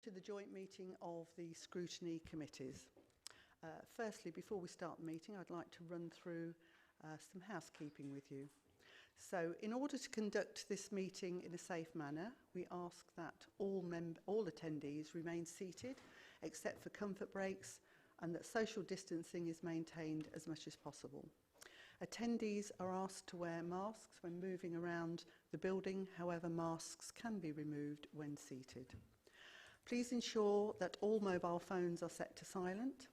To the joint meeting of the Scrutiny Committees. Firstly, before we start the meeting, I'd like to run through some housekeeping with you. So, in order to conduct this meeting in a safe manner, we ask that all attendees remain seated, except for comfort breaks, and that social distancing is maintained as much as possible. Attendees are asked to wear masks when moving around the building, however, masks can be removed when seated. Please ensure that all mobile phones are set to silent.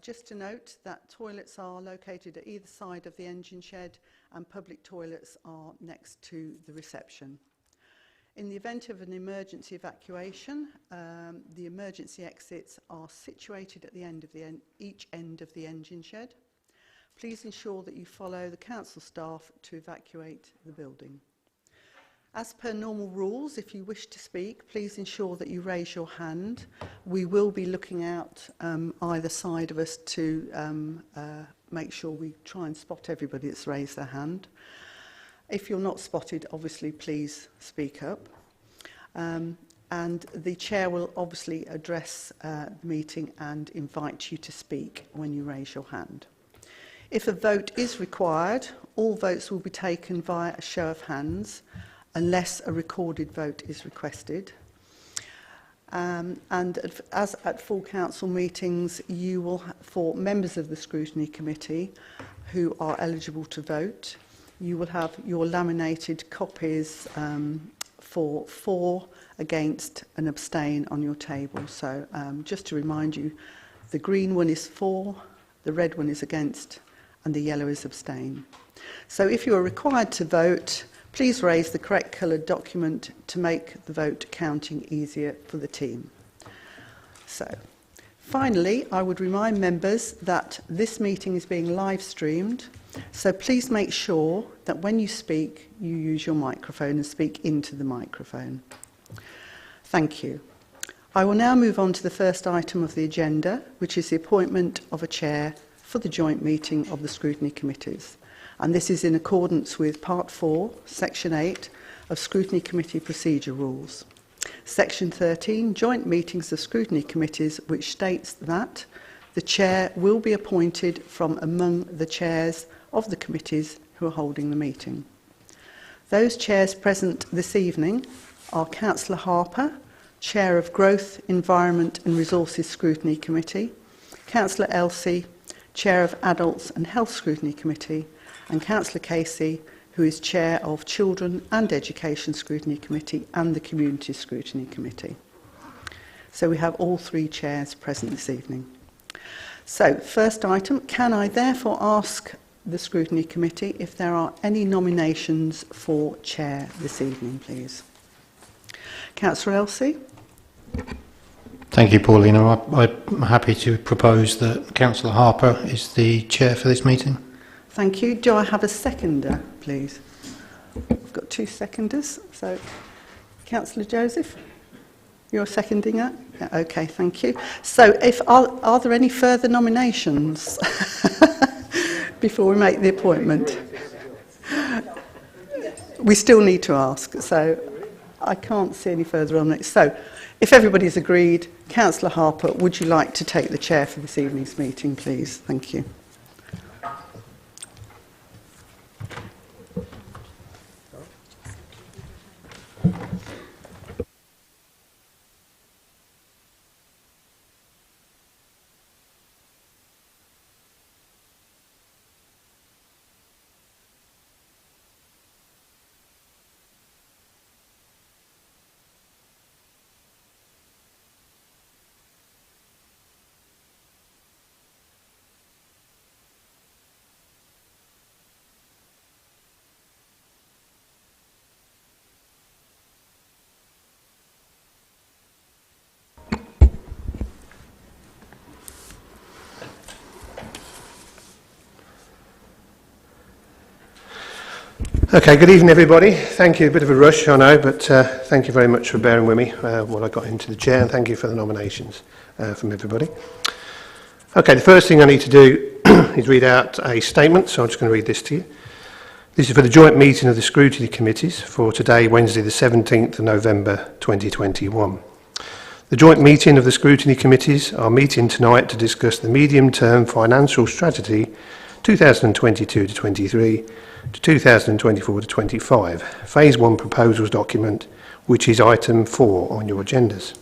Just to note that toilets are located at either side of the engine shed and public toilets are next to the reception. In the event of an emergency evacuation, the emergency exits are situated at the end of each end of the engine shed. Please ensure that you follow the council staff to evacuate the building. As per normal rules, if you wish to speak, please ensure that you raise your hand. We will be looking out either side of us to make sure we try and spot everybody that's raised their hand. If you're not spotted, obviously, please speak up. And the chair will obviously address the meeting and invite you to speak when you raise your hand. If a vote is required, all votes will be taken via a show of hands, unless a recorded vote is requested. And as at full council meetings, you will, for members of the Scrutiny Committee who are eligible to vote, you will have your laminated copies for, against and abstain on your table. So just to remind you, the green one is for, the red one is against, and the yellow is abstain. So if you are required to vote, please raise the correct coloured document to make the vote counting easier for the team. So, finally, I would remind members that this meeting is being live streamed, so please make sure that when you speak, you use your microphone and speak into the microphone. Thank you. I will now move on to the first item of the agenda, which is the appointment of a chair for the joint meeting of the Scrutiny Committees. And this is in accordance with Part 4, Section 8 of Scrutiny Committee Procedure Rules. Section 13, Joint Meetings of Scrutiny Committees, which states that the chair will be appointed from among the chairs of the committees who are holding the meeting. Those chairs present this evening are Councillor Harper, Chair of Growth, Environment and Resources Scrutiny Committee, Councillor Elsey, Chair of Adults and Health Scrutiny Committee, and Councillor Casey, who is Chair of Children and Education Scrutiny Committee and the Community Scrutiny Committee. So we have all three chairs present this evening. So, first item, can I therefore ask the Scrutiny Committee if there are any nominations for Chair this evening, please? Councillor Elsey. Thank you, Paulina. I'm happy to propose that Councillor Harper is the Chair for this meeting. Thank you. Do I have a seconder, please? We've got two seconders. So, Councillor Joseph, you're seconding that? Yeah, okay, thank you. So, are there any further nominations before we make the appointment? We still need to ask, so I can't see any further nominations. So, if everybody's agreed, Councillor Harper, would you like to take the chair for this evening's meeting, please? Thank you. Okay, good evening everybody. Thank you, a bit of a rush I know, but thank you very much for bearing with me while I got into the chair, and thank you for the nominations from everybody. Okay, the first thing I need to do is read out a statement, so I'm just going to read this to you. This is for the joint meeting of the Scrutiny Committees for today, Wednesday the 17th of November 2021. The joint meeting of the Scrutiny Committees are meeting tonight to discuss the medium-term financial strategy 2022-23 to 2024-25, Phase 1 proposals document, which is item 4 on your agendas.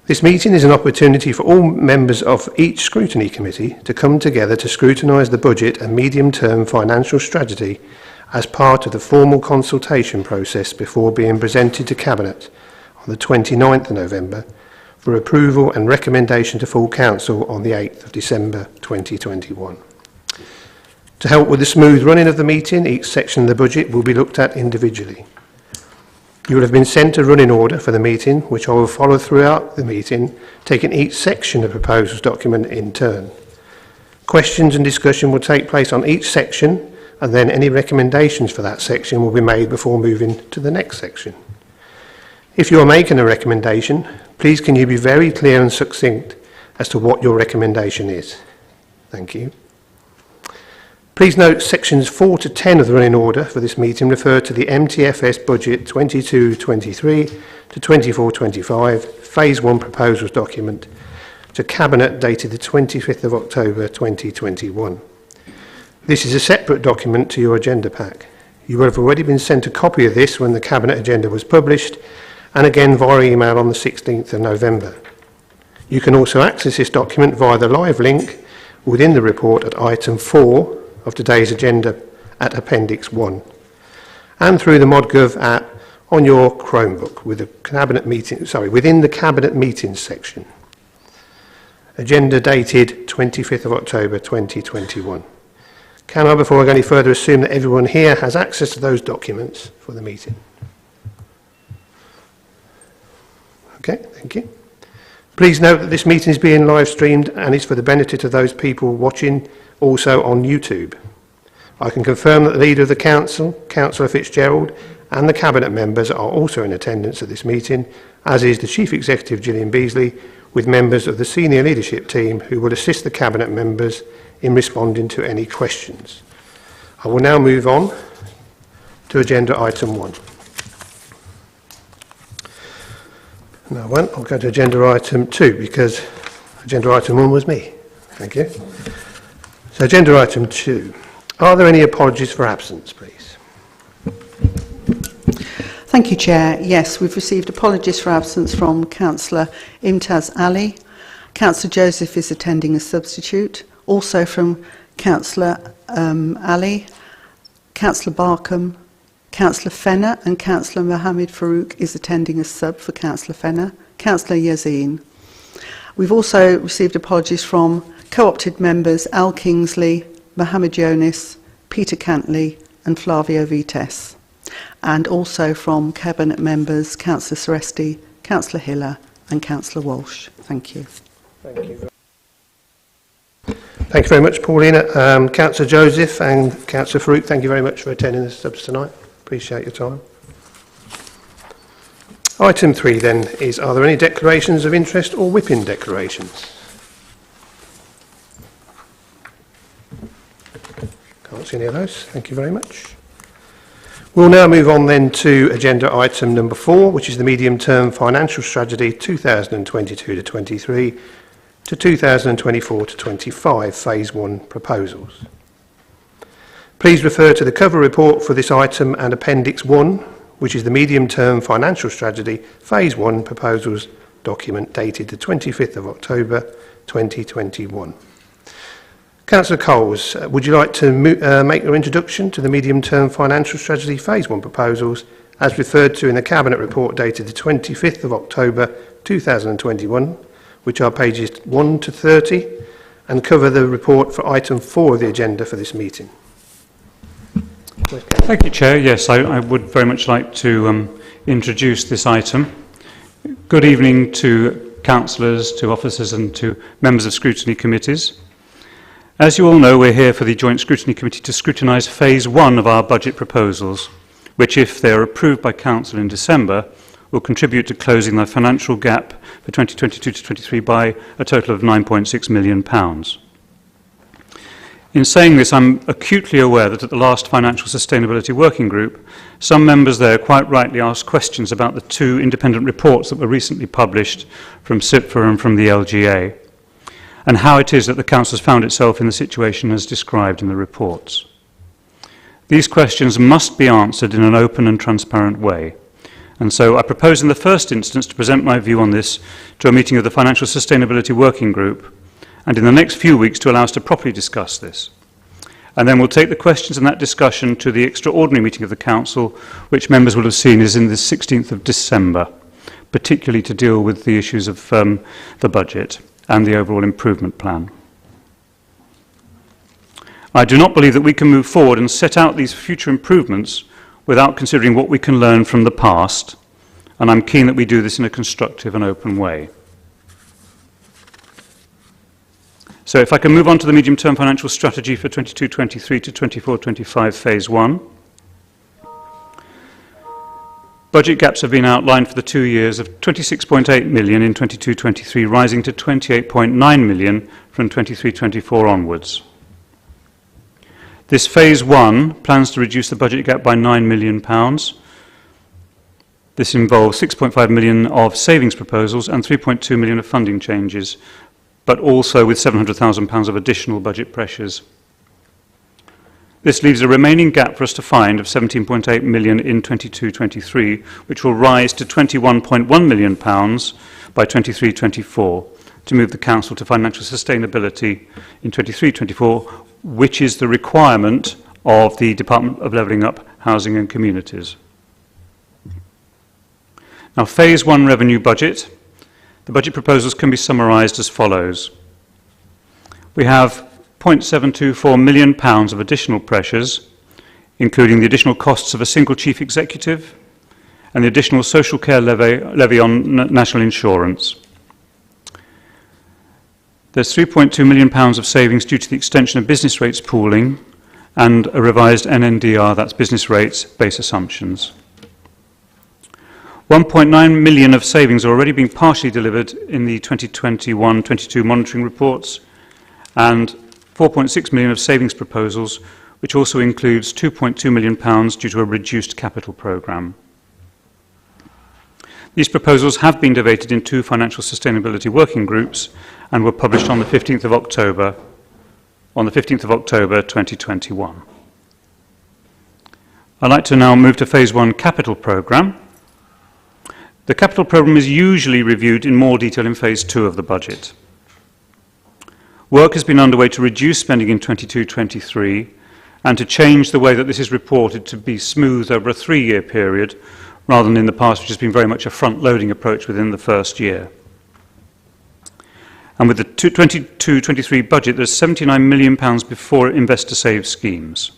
This meeting is an opportunity for all members of each Scrutiny Committee to come together to scrutinise the budget and medium-term financial strategy as part of the formal consultation process before being presented to Cabinet on the 29th of November for approval and recommendation to full Council on the 8th of December 2021. To help with the smooth running of the meeting, each section of the budget will be looked at individually. You will have been sent a running order for the meeting, which I will follow throughout the meeting, taking each section of the proposals document in turn. Questions and discussion will take place on each section, and then any recommendations for that section will be made before moving to the next section. If you are making a recommendation, please can you be very clear and succinct as to what your recommendation is. Thank you. Please note sections 4 to 10 of the running order for this meeting refer to the MTFS budget 22-23 to 24-25 Phase 1 proposals document to Cabinet dated the 25th of October 2021. This is a separate document to your agenda pack. You will have already been sent a copy of this when the Cabinet agenda was published, and again via email on the 16th of November. You can also access this document via the live link within the report at item 4 of today's agenda at Appendix 1, and through the ModGov app on your Chromebook with the Cabinet meeting, within the Cabinet Meetings section. Agenda dated 25th of October 2021. Can I, before I go any further, assume that everyone here has access to those documents for the meeting? Okay, thank you. Please note that this meeting is being live streamed and is for the benefit of those people watching also on YouTube. I can confirm that the Leader of the Council, Councillor Fitzgerald, and the Cabinet members are also in attendance at this meeting, as is the Chief Executive Gillian Beasley, with members of the senior leadership team who will assist the Cabinet members in responding to any questions. I will now move on to agenda item 1. Now, I'll go to agenda item 2 because agenda item 1 was me. Thank you. So, agenda item 2. Are there any apologies for absence, please? Thank you, Chair. Yes, we've received apologies for absence from Councillor Imtaz Ali. Councillor Joseph is attending as substitute. Also from Councillor Ali, Councillor Barkham, Councillor Fenner and Councillor Mohammed Farouk is attending as sub for Councillor Fenner, Councillor Yazeen. We've also received apologies from co-opted members Al Kingsley, Mohammed Yonis, Peter Cantley and Flavio Vites, and also from Cabinet members Councillor Seresti, Councillor Hiller and Councillor Walsh. Thank you. Thank you very much, Paulina. Councillor Joseph and Councillor Farouk, thank you very much for attending the subs tonight. Appreciate your time. Item 3 then is, are there any declarations of interest or whipping declarations? Can't see any of those. Thank you very much. We'll now move on then to agenda item number 4, which is the medium-term financial strategy 2022-23 to 2024-25 Phase 1 proposals. Please refer to the cover report for this item and Appendix 1, which is the medium-term financial strategy Phase 1 proposals document dated the 25th of October 2021. Councillor Coles, would you like to make your introduction to the medium-term financial strategy Phase 1 proposals as referred to in the Cabinet report dated the 25th of October 2021, which are pages 1 to 30, and cover the report for item 4 of the agenda for this meeting? Thank you, Chair. Yes, I would very much like to introduce this item. Good evening to councillors, to officers and to members of scrutiny committees. As you all know, we're here for the Joint Scrutiny Committee to scrutinise Phase 1 of our budget proposals, which, if they are approved by Council in December, will contribute to closing the financial gap for 2022 to 23 by a total of £9.6 million. In saying this, I'm acutely aware that at the last Financial Sustainability Working Group, some members there quite rightly asked questions about the two independent reports that were recently published from CIPFA and from the LGA, and how it is that the Council has found itself in the situation as described in the reports. These questions must be answered in an open and transparent way, and so I propose in the first instance to present my view on this to a meeting of the Financial Sustainability Working Group, and in the next few weeks to allow us to properly discuss this. And then we'll take the questions and that discussion to the extraordinary meeting of the Council, which members will have seen is in the 16th of December, particularly to deal with the issues of the budget and the overall improvement plan. I do not believe that we can move forward and set out these future improvements without considering what we can learn from the past, and I'm keen that we do this in a constructive and open way. So if I can move on to the medium-term financial strategy for 22-23 to 24-25 Phase 1. Budget gaps have been outlined for the 2 years of 26.8 million in 22-23, rising to 28.9 million from 23-24 onwards. This Phase 1 plans to reduce the budget gap by £9 million. This involves 6.5 million of savings proposals and 3.2 million of funding changes, but also with £700,000 of additional budget pressures. This leaves a remaining gap for us to find of 17.8 million in 22-23, which will rise to £21.1 million by 23-24 to move the Council to financial sustainability in 23-24, which is the requirement of the Department of Levelling Up, Housing and Communities. Now, Phase 1 revenue budget. The budget proposals can be summarised as follows. We have £0.724 million of additional pressures, including the additional costs of a single chief executive and the additional social care levy on national insurance. There's £3.2 million of savings due to the extension of business rates pooling and a revised NNDR, that's business rates base assumptions. 1.9 million of savings are already being partially delivered in the 2021-22 monitoring reports, and 4.6 million of savings proposals, which also includes £2.2 million due to a reduced capital programme. These proposals have been debated in 2 financial sustainability working groups and were published on the 15th of October, 2021. I'd like to now move to Phase 1 capital programme. The capital programme is usually reviewed in more detail in Phase 2 of the budget. Work has been underway to reduce spending in 22-23 and to change the way that this is reported to be smooth over a 3-year period rather than in the past, which has been very much a front-loading approach within the first year. And with the 22-23 budget, there's £79 million before investor save schemes.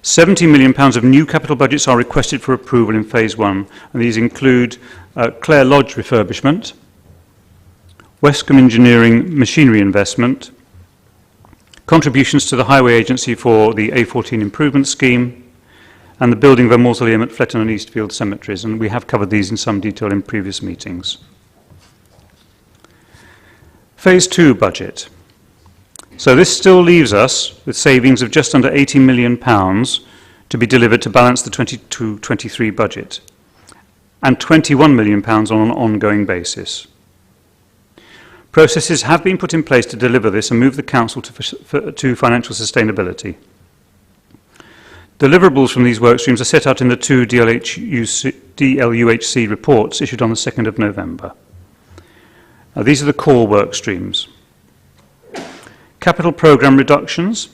£70 million of new capital budgets are requested for approval in Phase 1, and these include Clare Lodge refurbishment, Westcombe Engineering machinery investment, contributions to the Highway Agency for the A14 improvement scheme, and the building of a mausoleum at Fletton and Eastfield cemeteries, and we have covered these in some detail in previous meetings. Phase 2 budget. So this still leaves us with savings of just under £80 million to be delivered to balance the 22-23 budget, and £21 million on an ongoing basis. Processes have been put in place to deliver this and move the Council to financial sustainability. Deliverables from these work streams are set out in the 2 DLUHC reports issued on the 2nd of November. Now, these are the core work streams. Capital programme reductions.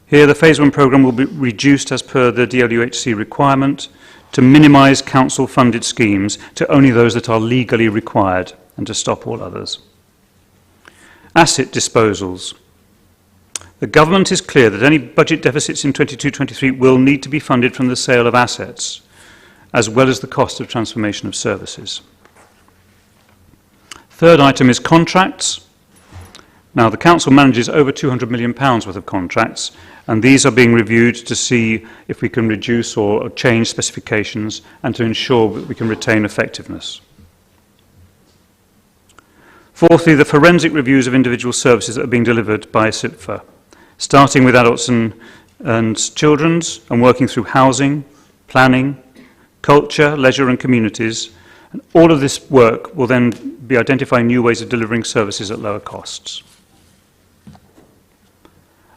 Here the Phase 1 programme will be reduced as per the DLUHC requirement to minimise council-funded schemes to only those that are legally required and to stop all others. Asset disposals. The government is clear that any budget deficits in 22-23 will need to be funded from the sale of assets, as well as the cost of transformation of services. Third item is contracts. Now, the Council manages over £200 million worth of contracts, and these are being reviewed to see if we can reduce or change specifications and to ensure that we can retain effectiveness. Fourthly, the forensic reviews of individual services that are being delivered by SIPFA, starting with adults and children's and working through housing, planning, culture, leisure and communities. And all of this work will then be identifying new ways of delivering services at lower costs.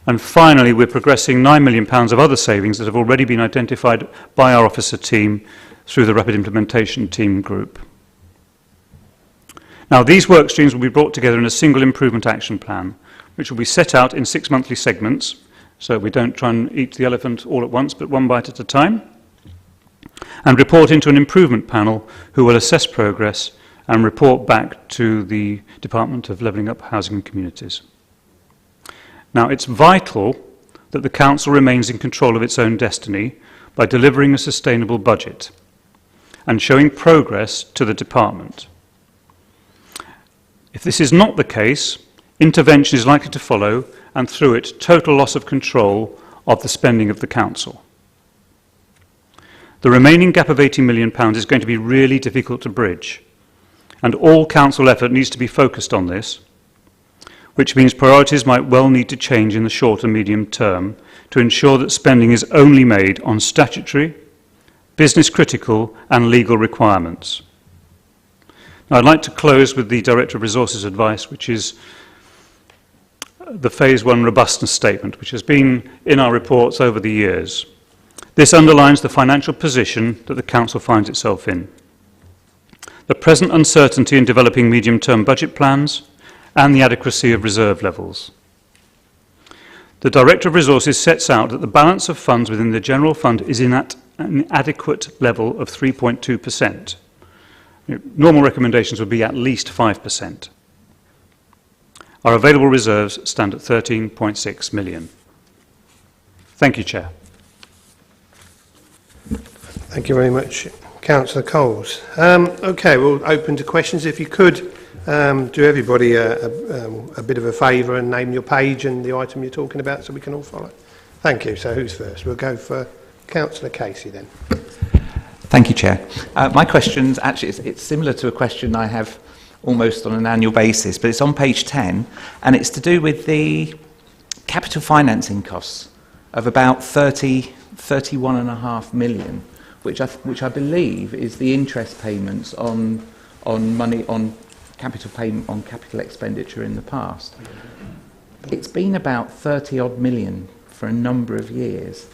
And finally, we're progressing £9 million of other savings that have already been identified by our officer team through the Rapid Implementation Team Group. Now, these work streams will be brought together in a single improvement action plan, which will be set out in 6 monthly segments, so we don't try and eat the elephant all at once, but one bite at a time, and report into an improvement panel who will assess progress and report back to the Department of Levelling Up Housing and Communities. Now, it's vital that the Council remains in control of its own destiny by delivering a sustainable budget and showing progress to the Department. If this is not the case, intervention is likely to follow, and through it, total loss of control of the spending of the Council. The remaining gap of £80 million is going to be really difficult to bridge, and all Council effort needs to be focused on this, which means priorities might well need to change in the short and medium term to ensure that spending is only made on statutory, business critical and legal requirements. Now, I'd like to close with the Director of Resources advice, which is the Phase 1 robustness statement, which has been in our reports over the years. This underlines the financial position that the Council finds itself in, the present uncertainty in developing medium-term budget plans, and the adequacy of reserve levels. The Director of Resources sets out that the balance of funds within the General Fund is at an adequate level of 3.2%. Normal recommendations would be at least 5%. Our available reserves stand at 13.6 million. Thank you, Chair. Thank you very much, Councillor Coles. Okay, we'll open to questions. If you could do everybody a bit of a favour and name your page and the item you're talking about so we can all follow. Thank you. So who's first? We'll go for Councillor Casey then. Thank you, Chair. My question's actually, it's similar to a question I have almost on an annual basis, but it's on page 10, and it's to do with the capital financing costs of about 31.5 million, which I believe is the interest payments on money on capital expenditure in the past. It's been about 30 odd million for a number of years,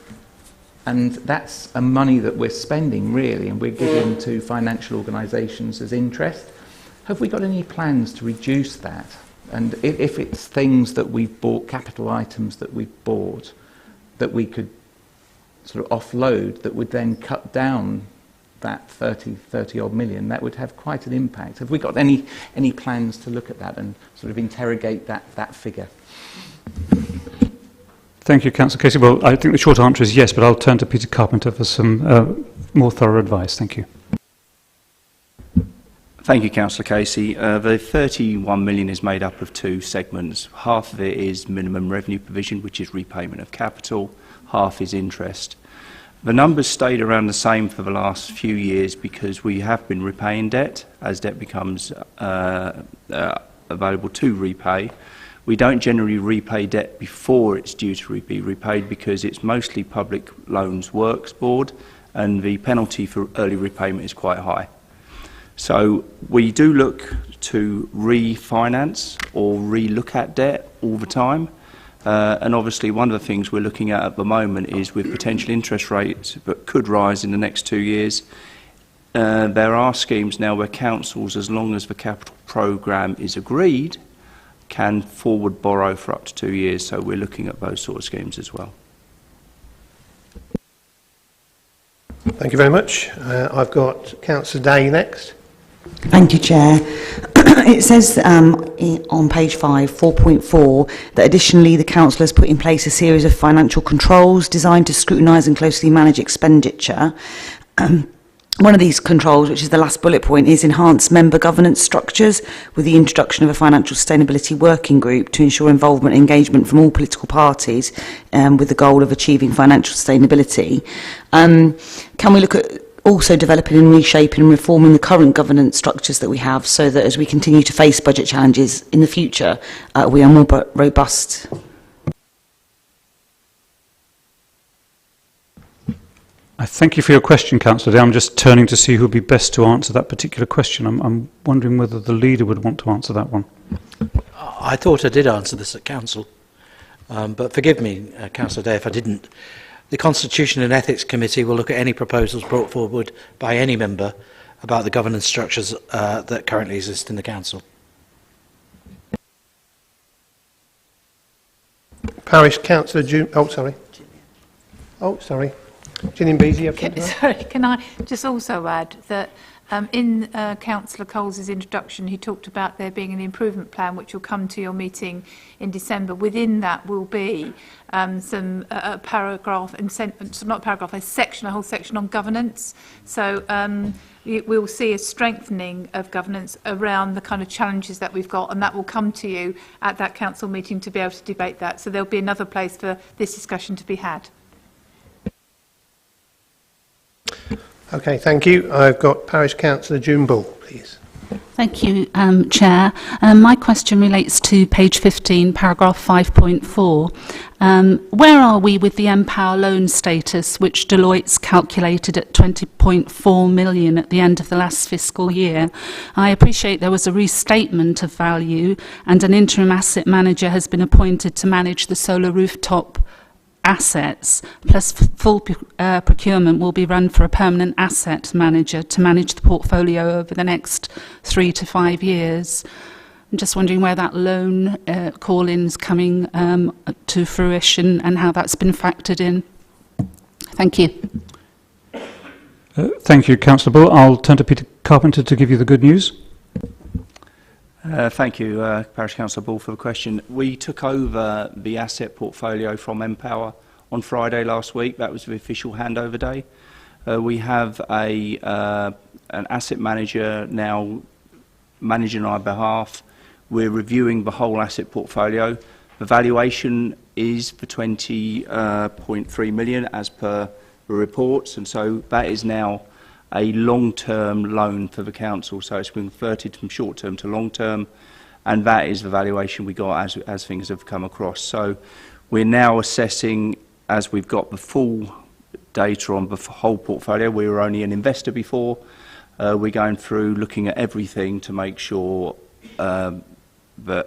and that's a money that we're spending really, and we're giving to financial organisations as interest. Have we got any plans to reduce that? And if it's things that we've bought, capital items that we've bought, that we could sort of offload, that would then cut down that 30 odd million, that would have quite an impact. Have we got any plans to look at that and sort of interrogate that figure? Thank you, Councillor Casey. Well, I think the short answer is yes, but I'll turn to Peter Carpenter for some more thorough advice. Thank you. Thank you, Councillor Casey. The 31 million is made up of two segments. Half of it is minimum revenue provision, which is repayment of capital. Half is interest. The numbers stayed around the same for the last few years because we have been repaying debt as debt becomes available to repay. We don't generally repay debt before it's due to be repaid because it's mostly Public Loans Works Board and the penalty for early repayment is quite high. So we do look to refinance or re-look at debt all the time. And obviously one of the things we're looking at the moment is with potential interest rates that could rise in the next 2 years. There are schemes now where councils, as long as the capital programme is agreed, can forward borrow for up to 2 years. So we're looking at those sort of schemes as well. Thank you very much. I've got Councillor Day next. Thank you, Chair. It says on page 5, 4.4, that additionally the Council has put in place a series of financial controls designed to scrutinise and closely manage expenditure. One of these controls, which is the last bullet point, is enhanced member governance structures with the introduction of a financial sustainability working group to ensure involvement and engagement from all political parties with the goal of achieving financial sustainability. Can we look at also developing and reshaping and reforming the current governance structures that we have, so that as we continue to face budget challenges in the future, we are more robust. I thank you for your question, Councillor Day. I'm just turning to see who would be best to answer that particular question. I'm wondering whether the leader would want to answer that one. I thought I did answer this at Council, but forgive me, Councillor Day, if I didn't. The Constitution and Ethics Committee will look at any proposals brought forward by any member about the governance structures that currently exist in the Council. Parish Councillor June... Oh, sorry. Sorry. Gillian Beazie, you have something to add? Sorry, can I just also add that in Councillor Coles' introduction, he talked about there being an improvement plan which will come to your meeting in December. Within that will be some paragraph, not paragraph, a whole section on governance. So we'll see a strengthening of governance around the kind of challenges that we've got, and that will come to you at that council meeting to be able to debate that. So there'll be another place for this discussion to be had. Okay, thank you. I've got Parish Councillor June Bull, please. Thank you, Chair. My question relates to page 15, paragraph 5.4. Where are we with the Empower loan status, which Deloitte's calculated at 20.4 million at the end of the last fiscal year? I appreciate there was a restatement of value and an interim asset manager has been appointed to manage the solar rooftop assets, plus full procurement will be run for a permanent asset manager to manage the portfolio over the next 3 to 5 years. I'm just wondering where that loan call-in is coming to fruition and how that's been factored in. Thank you. Thank you, Councillor Bull. I'll turn to Peter Carpenter to give you the good news. Thank you, Parish Councillor Bull, for the question. We took over the asset portfolio from Empower on Friday last week. That was the official handover day. We have an asset manager now managing on our behalf. We're reviewing the whole asset portfolio. The valuation is for 20.3 million as per the reports, and so that is now a long-term loan for the council, so it's been converted from short-term to long-term, and that is the valuation we got as things have come across. So we're now assessing, as we've got the full data on the whole portfolio. We were only an investor before. We're going through looking at everything to make sure that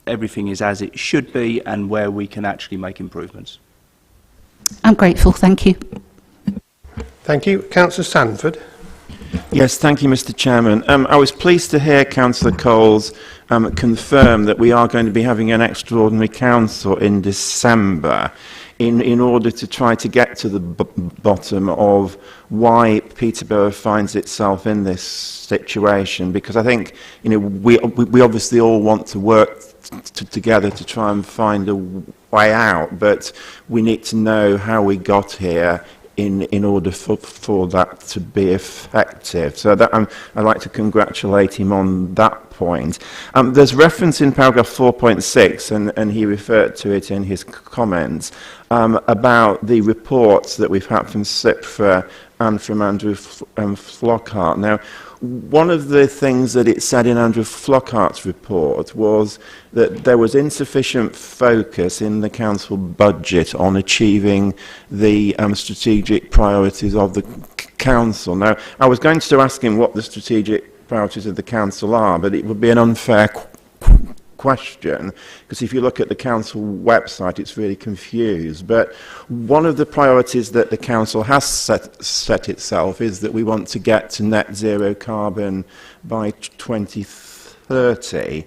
everything is as it should be and where we can actually make improvements. I'm grateful, thank you. Thank you. Councillor Sanford. Yes, thank you, Mr. Chairman. I was pleased to hear Councillor Coles confirm that we are going to be having an extraordinary council in December in order to try to get to the bottom of why Peterborough finds itself in this situation, because I think we obviously all want to work together to try and find a way out, but we need to know how we got here in order for that to be effective. So that, I'd like to congratulate him on that point. There's reference in paragraph 4.6, and he referred to it in his comments, about the reports that we've had from CIPFA and from Andrew Flockhart. Now, one of the things that it said in Andrew Flockhart's report was that there was insufficient focus in the council budget on achieving the strategic priorities of the council. Now, I was going to ask him what the strategic priorities of the council are, but it would be an unfair question, because if you look at the council website, it's really confused. But one of the priorities that the council has set itself is that we want to get to net zero carbon by 2030.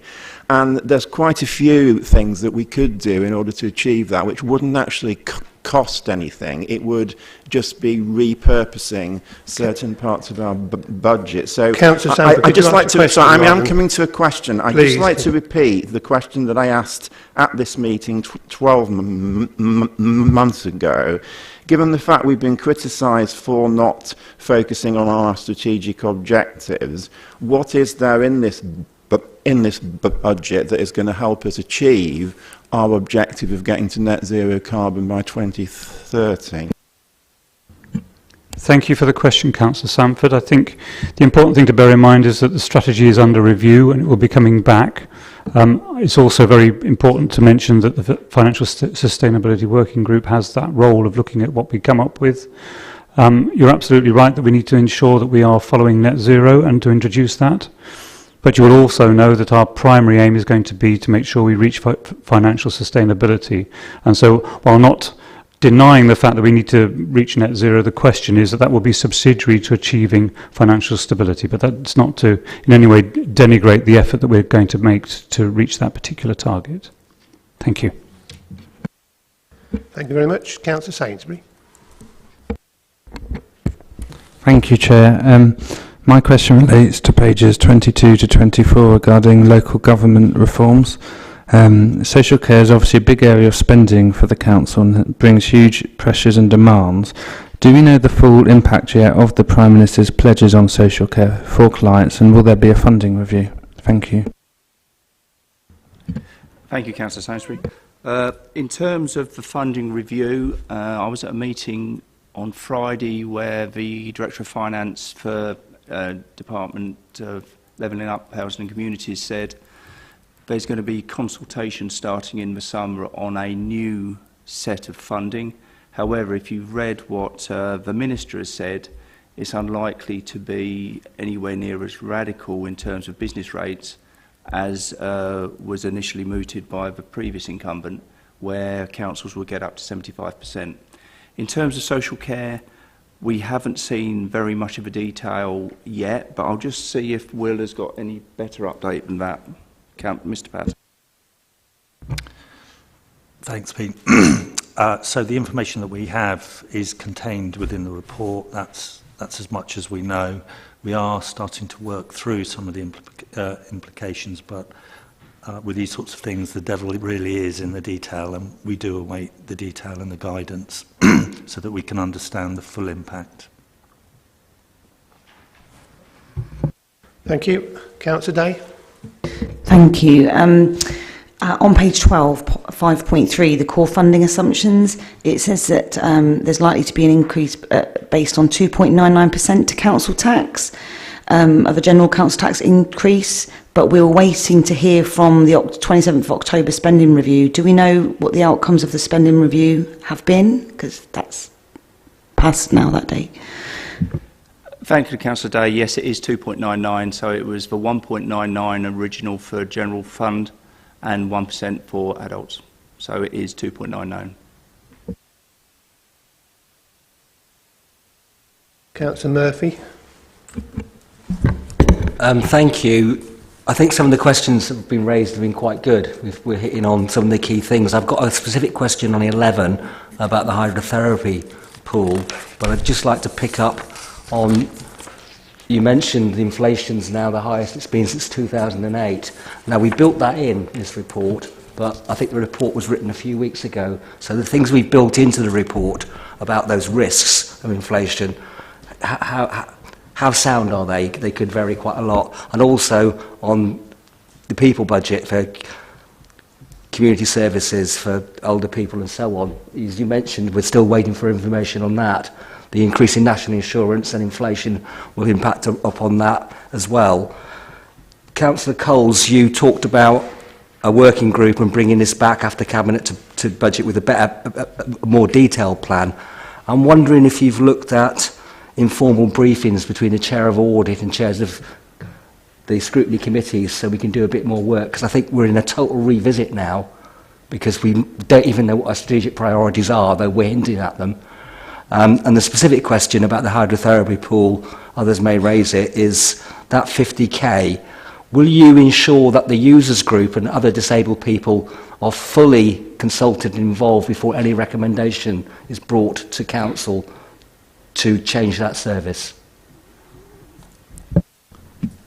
And there's quite a few things that we could do in order to achieve that, which wouldn't actually cost anything. It would just be repurposing certain parts of our budget. So I'd just like to, so I'm coming to a question. I'd just like to repeat the question that I asked at this meeting 12 months ago. Given the fact we've been criticised for not focusing on our strategic objectives, what is there in this budget that is going to help us achieve our objective of getting to net zero carbon by 2030? Thank you for the question, Councillor Sanford. I think the important thing to bear in mind is that the strategy is under review and it will be coming back. It's also very important to mention that the Financial Sustainability Working Group has that role of looking at what we come up with. You're absolutely right that we need to ensure that we are following net zero and to introduce that. But you will also know that our primary aim is going to be to make sure we reach financial sustainability. And so while not denying the fact that we need to reach net zero, the question is that that will be subsidiary to achieving financial stability. But that's not to in any way denigrate the effort that we're going to make to reach that particular target. Thank you. Thank you very much. Councillor Sainsbury. Thank you, Chair. My question relates to pages 22 to 24 regarding local government reforms. Social care is obviously a big area of spending for the council and it brings huge pressures and demands. Do we know the full impact yet of the Prime Minister's pledges on social care for clients, and will there be a funding review? Thank you. Thank you, Councillor Sainsbury. In terms of the funding review, I was at a meeting on Friday where the Director of Finance for Department of Levelling Up, Housing and Communities said there's going to be consultation starting in the summer on a new set of funding. However, if you've read what the Minister has said, it's unlikely to be anywhere near as radical in terms of business rates as was initially mooted by the previous incumbent, where councils will get up to 75%. In terms of social care, we haven't seen very much of a detail yet, but I'll just see if Will has got any better update than that. Mr. Patton. Thanks, Pete. So the information that we have is contained within the report. That's as much as we know. We are starting to work through some of the implications, but with these sorts of things, the devil really is in the detail, and we do await the detail and the guidance so that we can understand the full impact. Thank you. Councillor Day. Thank you. On page 12, 5.3, the core funding assumptions, it says that there's likely to be an increase based on 2.99% to council tax, of a general council tax increase, but we're waiting to hear from the 27th of October spending review. Do we know what the outcomes of the spending review have been? Because that's past now, that date. Thank you, Councillor Day. Yes, it is 2.99, so it was the 1.99 original for general fund and 1% for adults. So it is 2.99. Councillor Murphy. Thank you. I think some of the questions that have been raised have been quite good. We're hitting on some of the key things. I've got a specific question on 11 about the hydrotherapy pool, but I'd just like to pick up on, you mentioned the inflation's now the highest it's been since 2008. Now, we built that in this report, but I think the report was written a few weeks ago. So the things we built into the report about those risks of inflation, how sound are they? They could vary quite a lot. And also on the people budget for community services for older people and so on. As you mentioned, we're still waiting for information on that. The increase in national insurance and inflation will impact upon that as well. Councillor Coles, you talked about a working group and bringing this back after Cabinet to budget with a more detailed plan. I'm wondering if you've looked at informal briefings between the Chair of Audit and chairs of the Scrutiny Committees so we can do a bit more work, because I think we're in a total revisit now because we don't even know what our strategic priorities are, though we're hinting at them. And the specific question about the hydrotherapy pool, others may raise it, is that 50k. Will you ensure that the users group and other disabled people are fully consulted and involved before any recommendation is brought to Council to change that service?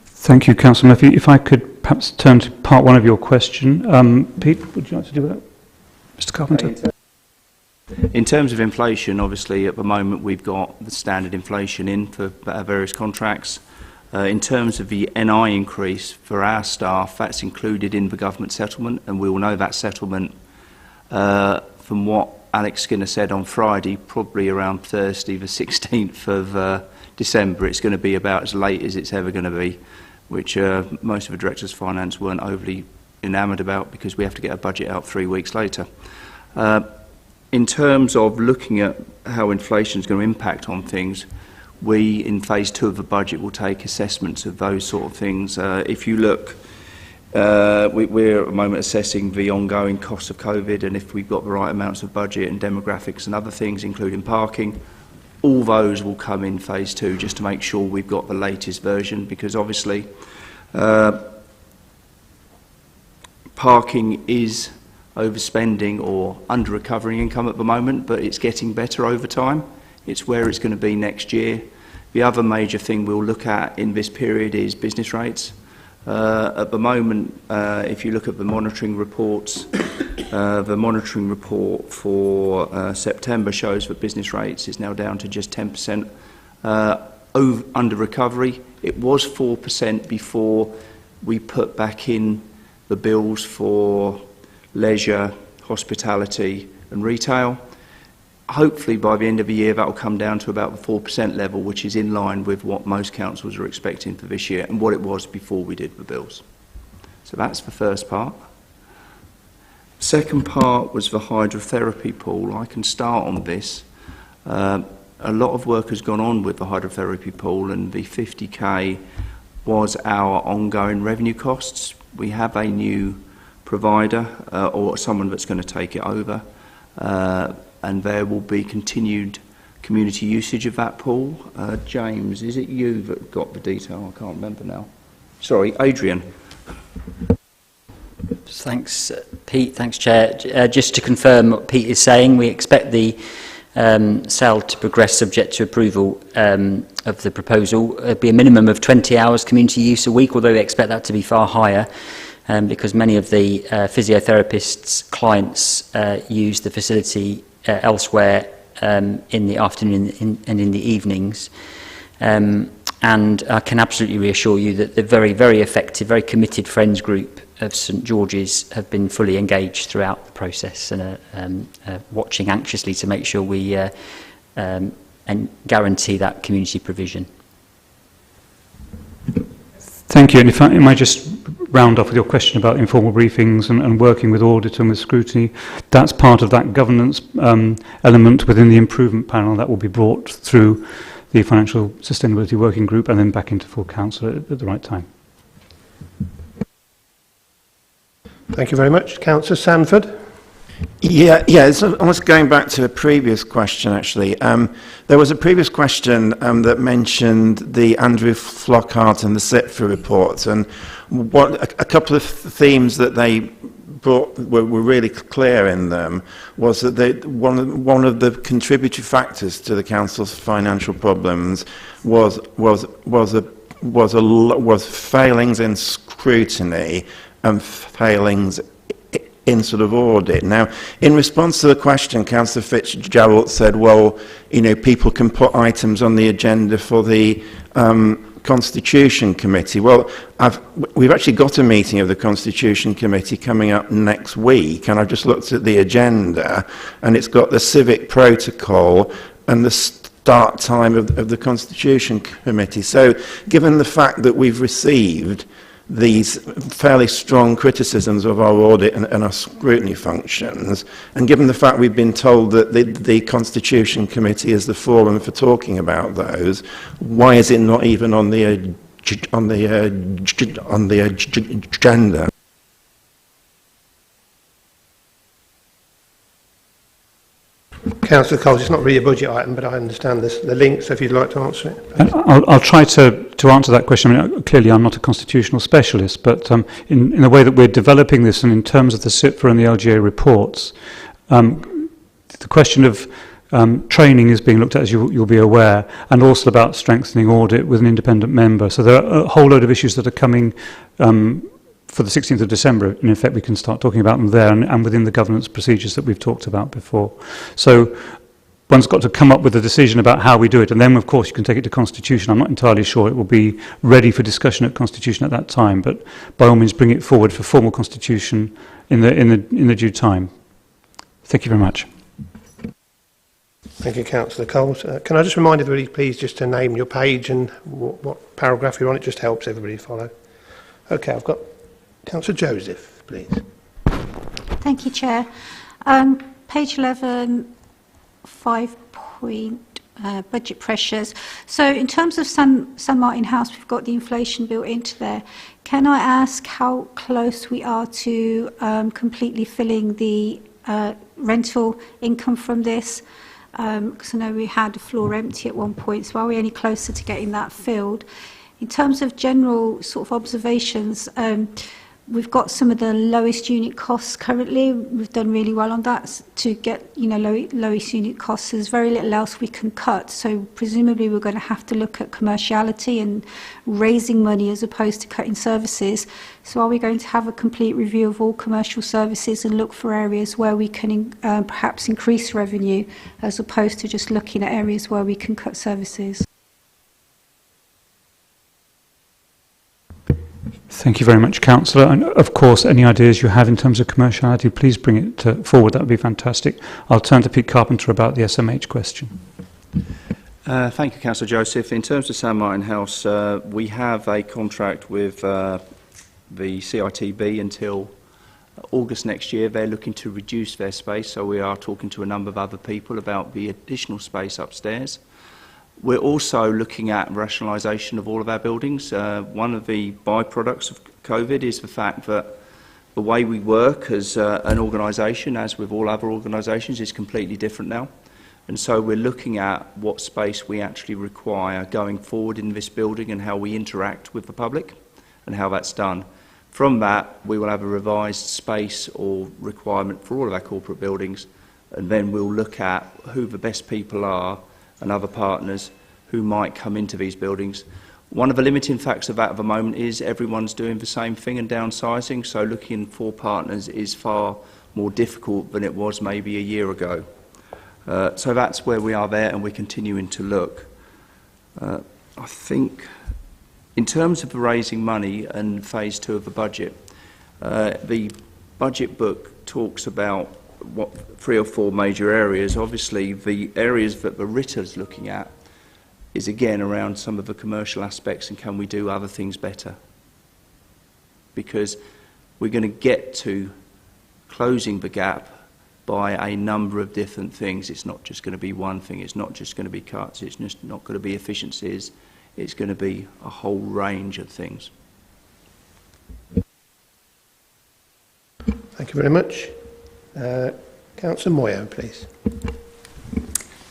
Thank you, Councillor Murphy. If I could perhaps turn to part one of your question. Pete, would you like to do that? Mr. Carpenter? In terms of inflation, obviously at the moment we've got the standard inflation in for various contracts. In terms of the NI increase for our staff, that's included in the government settlement, and we will know that settlement from what Alex Skinner said on Friday, probably around Thursday the 16th of December, it's going to be about as late as it's ever going to be, which most of the Directors of Finance weren't overly enamoured about because we have to get a budget out 3 weeks later. In terms of looking at how inflation is going to impact on things, we, in phase 2 of the budget, will take assessments of those sort of things. If you look, we're at the moment assessing the ongoing costs of COVID and if we've got the right amounts of budget and demographics and other things, including parking. All those will come in phase 2 just to make sure we've got the latest version, because obviously parking is overspending or under-recovering income at the moment, but it's getting better over time. It's where it's going to be next year. The other major thing we'll look at in this period is business rates. At the moment, if you look at the monitoring reports, the monitoring report for September shows that business rates is now down to just 10% under recovery. It was 4% before we put back in the bills for leisure, hospitality and retail. Hopefully by the end of the year that will come down to about the 4% level, which is in line with what most councils are expecting for this year and what it was before we did the bills. So that's the first part. Second part was the hydrotherapy pool. I can start on this. A lot of work has gone on with the hydrotherapy pool, and the 50k was our ongoing revenue costs. We have a new provider or someone that's going to take it over, and there will be continued community usage of that pool. James, is it you that got the detail? I can't remember now. Sorry, Adrian. Thanks, Pete. Thanks, Chair. Just to confirm what Pete is saying, we expect the sale to progress subject to approval of the proposal. It'll be a minimum of 20 hours community use a week, although we expect that to be far higher. Because many of the physiotherapists' clients use the facility elsewhere in the afternoon and in the evenings. And I can absolutely reassure you that the very, very effective, very committed Friends group of St George's have been fully engaged throughout the process and watching anxiously to make sure we and guarantee that community provision. Thank you. And if I might just round off with your question about informal briefings and working with audit and with scrutiny, that's part of that governance element within the improvement panel that will be brought through the Financial Sustainability Working Group and then back into full council at the right time. Thank you very much. Councillor Sanford. Yeah. So I was going back to a previous question, actually. There was a previous question that mentioned the Andrew Flockhart and the SIPFA reports, and a couple of themes that they brought were really clear in them was that one of the contributory factors to the council's financial problems was failings in scrutiny and failings in sort of audit. Now, in response to the question, Councillor Fitzgerald said, well, you know, people can put items on the agenda for the Constitution Committee. Well, we've actually got a meeting of the Constitution Committee coming up next week, and I've just looked at the agenda, and it's got the civic protocol and the start time of the Constitution Committee. So, given the fact that we've received these fairly strong criticisms of our audit and our scrutiny functions, and given the fact we've been told that the Constitution Committee is the forum for talking about those, why is it not even on the agenda? Councillor Coles, it's not really a budget item, but I understand the link, so if you'd like to answer it. I'll try to answer that question. I mean, clearly, I'm not a constitutional specialist, but in the way that we're developing this and in terms of the SIPFA and the LGA reports, the question of training is being looked at, as you'll be aware, and also about strengthening audit with an independent member. So there are a whole load of issues that are coming for the 16th of December. In effect, we can start talking about them there and within the governance procedures that we've talked about before. So one's got to come up with a decision about how we do it, and then, of course, you can take it to Constitution. I'm not entirely sure it will be ready for discussion at Constitution at that time, but by all means, bring it forward for formal Constitution in the due time. Thank you very much. Thank you, Councillor Coles. Can I just remind everybody, please, just to name your page and what paragraph you're on? It just helps everybody follow. Okay, I've got Councillor Joseph, please. Thank you, Chair. Page 11, 5 point, budget pressures. So in terms of San Martin House, we've got the inflation built into there. Can I ask how close we are to completely filling the rental income from this? Because I know we had a floor empty at one point, so are we any closer to getting that filled? In terms of general sort of observations, we've got some of the lowest unit costs currently. We've done really well on that to get, lowest unit costs. There's very little else we can cut. So presumably we're going to have to look at commerciality and raising money as opposed to cutting services. So are we going to have a complete review of all commercial services and look for areas where we can perhaps increase revenue as opposed to just looking at areas where we can cut services? Thank you very much, Councillor. And of course, any ideas you have in terms of commerciality, please bring it forward. That would be fantastic. I'll turn to Pete Carpenter about the SMH question. Thank you, Councillor Joseph. In terms of San Martin House, we have a contract with the CITB until August next year. They're looking to reduce their space, so we are talking to a number of other people about the additional space upstairs. We're also looking at rationalisation of all of our buildings. One of the byproducts of COVID is the fact that the way we work as an organisation, as with all other organisations, is completely different now. And so we're looking at what space we actually require going forward in this building and how we interact with the public and how that's done. From that, we will have a revised space or requirement for all of our corporate buildings, and then we'll look at who the best people are and other partners who might come into these buildings. One of the limiting facts of that at the moment is everyone's doing the same thing and downsizing, so looking for partners is far more difficult than it was maybe a year ago. So that's where we are there, and we're continuing to look. I think in terms of raising money and phase 2 of the budget, the budget book talks about 3 or 4 major areas. Obviously, the areas that the RITA's looking at is again around some of the commercial aspects and can we do other things better? Because we're going to get to closing the gap by a number of different things. It's not just going to be one thing. It's not just going to be cuts. It's just not going to be efficiencies. It's going to be a whole range of things. Thank you very much. Councillor Moyo, please.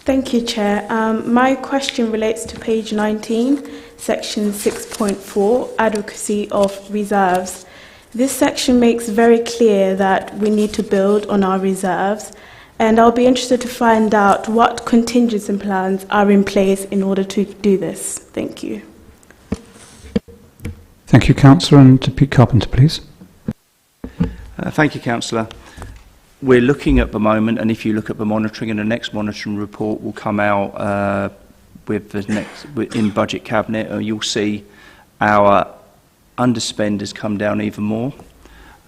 Thank you, Chair. My question relates to page 19, section 6.4, adequacy of reserves. This section makes very clear that we need to build on our reserves, and I'll be interested to find out what contingency plans are in place in order to do this. Thank you. Thank you, Councillor. And to Pete Carpenter, please. Thank you, Councillor. We're looking at the moment, and if you look at the monitoring, and the next monitoring report will come out with the next in Budget Cabinet, you'll see our underspend has come down even more,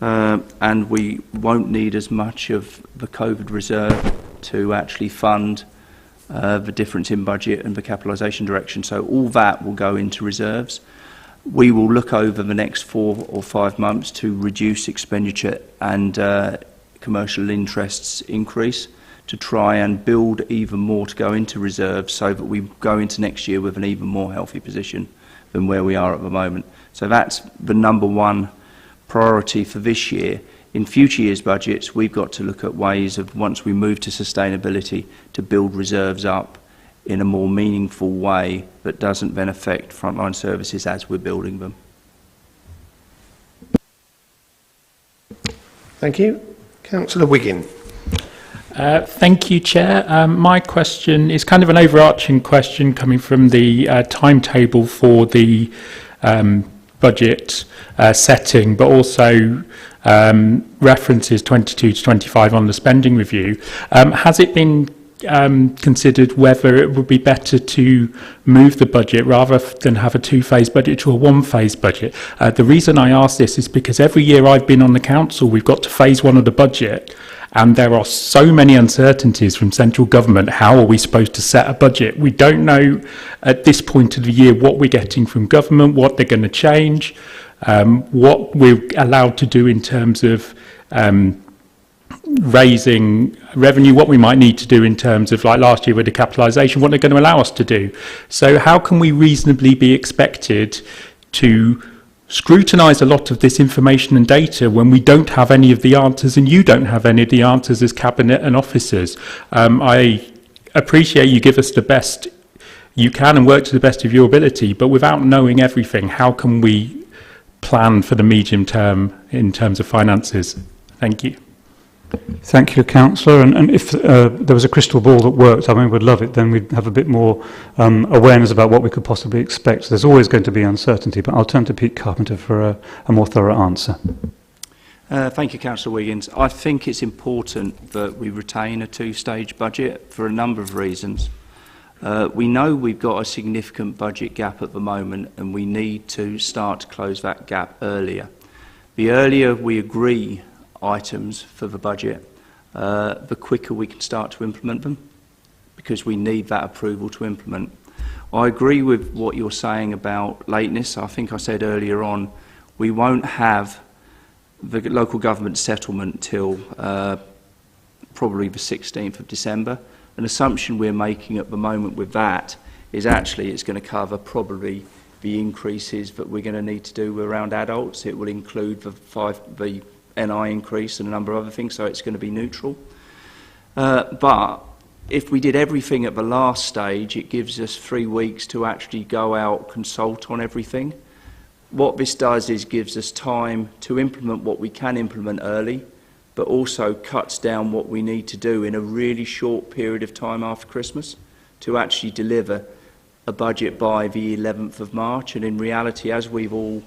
and we won't need as much of the COVID reserve to actually fund the difference in budget and the capitalisation direction. So all that will go into reserves. We will look over the next 4 or 5 months to reduce expenditure and commercial interests increase to try and build even more to go into reserves so that we go into next year with an even more healthy position than where we are at the moment. So that's the number one priority for this year. In future years' budgets, we've got to look at ways of, once we move to sustainability, to build reserves up in a more meaningful way that doesn't then affect frontline services as we're building them. Thank you. Councillor Wiggin. Thank you, Chair. My question is kind of an overarching question coming from the timetable for the budget setting, but also references 22 to 25 on the spending review. Has it been considered whether it would be better to move the budget rather than have a two-phase budget to a one-phase budget. The reason I ask this is because every year I've been on the council, we've got to phase one of the budget, and there are so many uncertainties from central government. How are we supposed to set a budget? We don't know at this point of the year what we're getting from government, what they're going to change, what we're allowed to do in terms of raising revenue, what we might need to do in terms of, like last year with the capitalisation, what they're going to allow us to do. So how can we reasonably be expected to scrutinise a lot of this information and data when we don't have any of the answers and you don't have any of the answers as Cabinet and officers? I appreciate you give us the best you can and work to the best of your ability, but without knowing everything, how can we plan for the medium term in terms of finances? Thank you. Thank you, Councillor. And if there was a crystal ball that worked, I mean, we'd love it, then we'd have a bit more awareness about what we could possibly expect. So there's always going to be uncertainty, but I'll turn to Pete Carpenter for a more thorough answer. Thank you, Councillor Wiggins. I think it's important that we retain a two-stage budget for a number of reasons. We know we've got a significant budget gap at the moment, and we need to start to close that gap earlier. The earlier we agree items for the budget, the quicker we can start to implement them, because we need that approval to implement. I agree with what you're saying about lateness. I think I said earlier on, we won't have the local government settlement till probably the 16th of December. An assumption we're making at the moment with that is actually it's going to cover probably the increases that we're going to need to do around adults. It will include the NI increase and a number of other things, so it's going to be neutral. But if we did everything at the last stage, it gives us 3 weeks to actually go out, consult on everything. What this does is gives us time to implement what we can implement early, but also cuts down what we need to do in a really short period of time after Christmas to actually deliver a budget by the 11th of March. And in reality, as we've all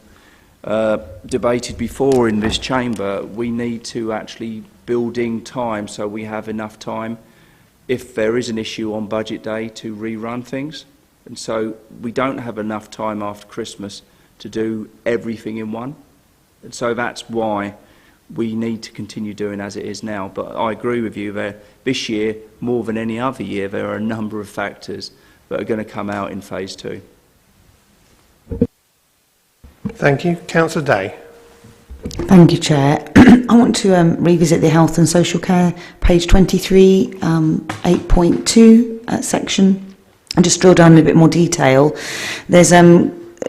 debated before in this chamber, we need to actually build in time so we have enough time if there is an issue on budget day to rerun things. And so we don't have enough time after Christmas to do everything in one. And so that's why we need to continue doing as it is now. But I agree with you that this year, more than any other year, there are a number of factors that are going to come out in phase 2. Thank you. Councillor Day. Thank you, Chair. I want to revisit the health and social care, page 23, 8.2 section, and just drill down in a bit more detail. There's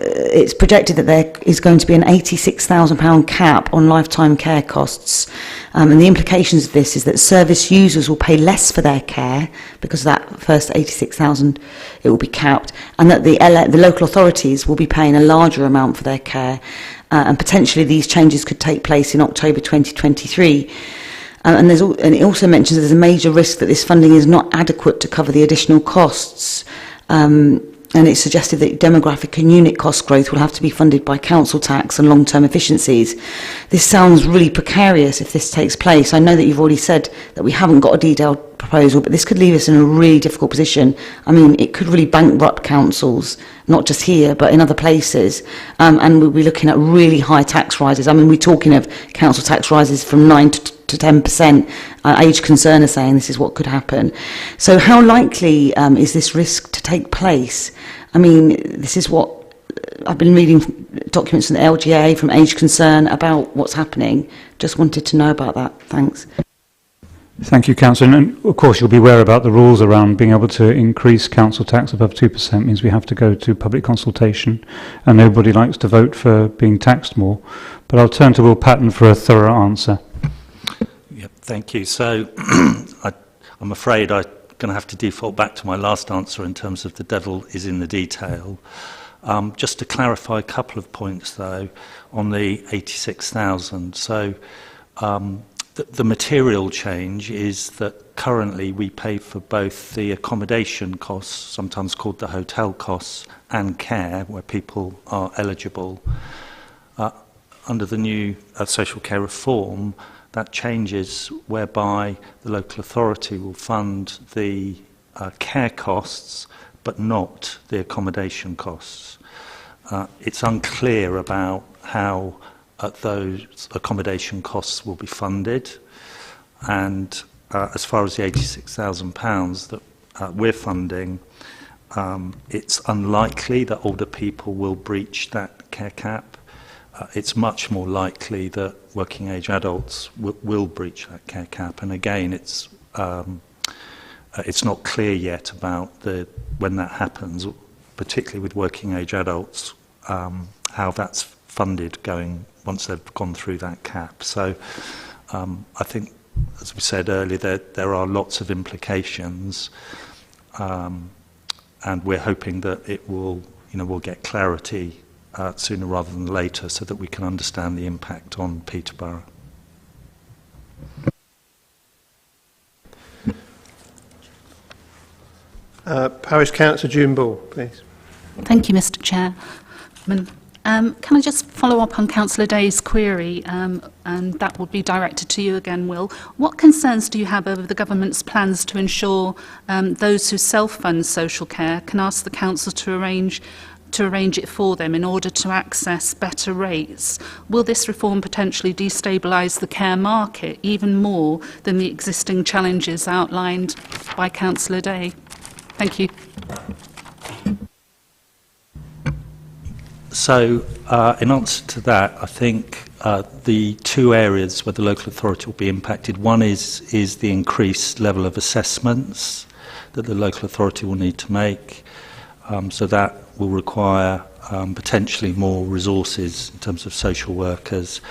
it's projected that there is going to be an £86,000 cap on lifetime care costs, and the implications of this is that service users will pay less for their care because of that first 86,000 it will be capped, and that the local authorities will be paying a larger amount for their care, and potentially these changes could take place in October 2023. And it also mentions there's a major risk that this funding is not adequate to cover the additional costs. And it's suggested that demographic and unit cost growth will have to be funded by council tax and long-term efficiencies. This sounds really precarious if this takes place. I know that you've already said that we haven't got a detailed proposal, but this could leave us in a really difficult position. I mean, it could really bankrupt councils, not just here, but in other places. And we'll be looking at really high tax rises. I mean, we're talking of council tax rises from 9 to 10%. Age Concern are saying this is what could happen. So how likely is this risk to take place? I mean, this is what I've been reading documents from the LGA, from Age Concern about what's happening. Just wanted to know about that. Thanks. Thank you, Councillor. And of course, you'll be aware about the rules around being able to increase council tax above 2% means we have to go to public consultation, and nobody likes to vote for being taxed more. But I'll turn to Will Patton for a thorough answer. Yep, thank you. So I'm afraid I'm going to have to default back to my last answer in terms of the devil is in the detail. Just to clarify a couple of points, though, on the 86,000. So the material change is that currently we pay for both the accommodation costs, sometimes called the hotel costs, and care, where people are eligible. Under the new social care reform, that changes whereby the local authority will fund the care costs but not the accommodation costs. It's unclear about how those accommodation costs will be funded, and as far as the £86,000 that we're funding, it's unlikely that older people will breach that care cap. It's much more likely that working age adults will breach that care cap, and again it's not clear yet about when that happens, particularly with working age adults, how that's funded going once they've gone through that cap. So I think, as we said earlier, there are lots of implications, and we're hoping that it will, we'll get clarity sooner rather than later, so that we can understand the impact on Peterborough. Parish Councillor June Ball, please. Thank you, Mr. Chair. Can I just follow up on Councillor Day's query, and that would be directed to you again, Will. What concerns do you have over the government's plans to ensure those who self-fund social care can ask the council to arrange it for them in order to access better rates? Will this reform potentially destabilise the care market even more than the existing challenges outlined by Councillor Day? Thank you. So, in answer to that, I think the two areas where the local authority will be impacted, one is the increased level of assessments that the local authority will need to make. So that will require potentially more resources in terms of social workers.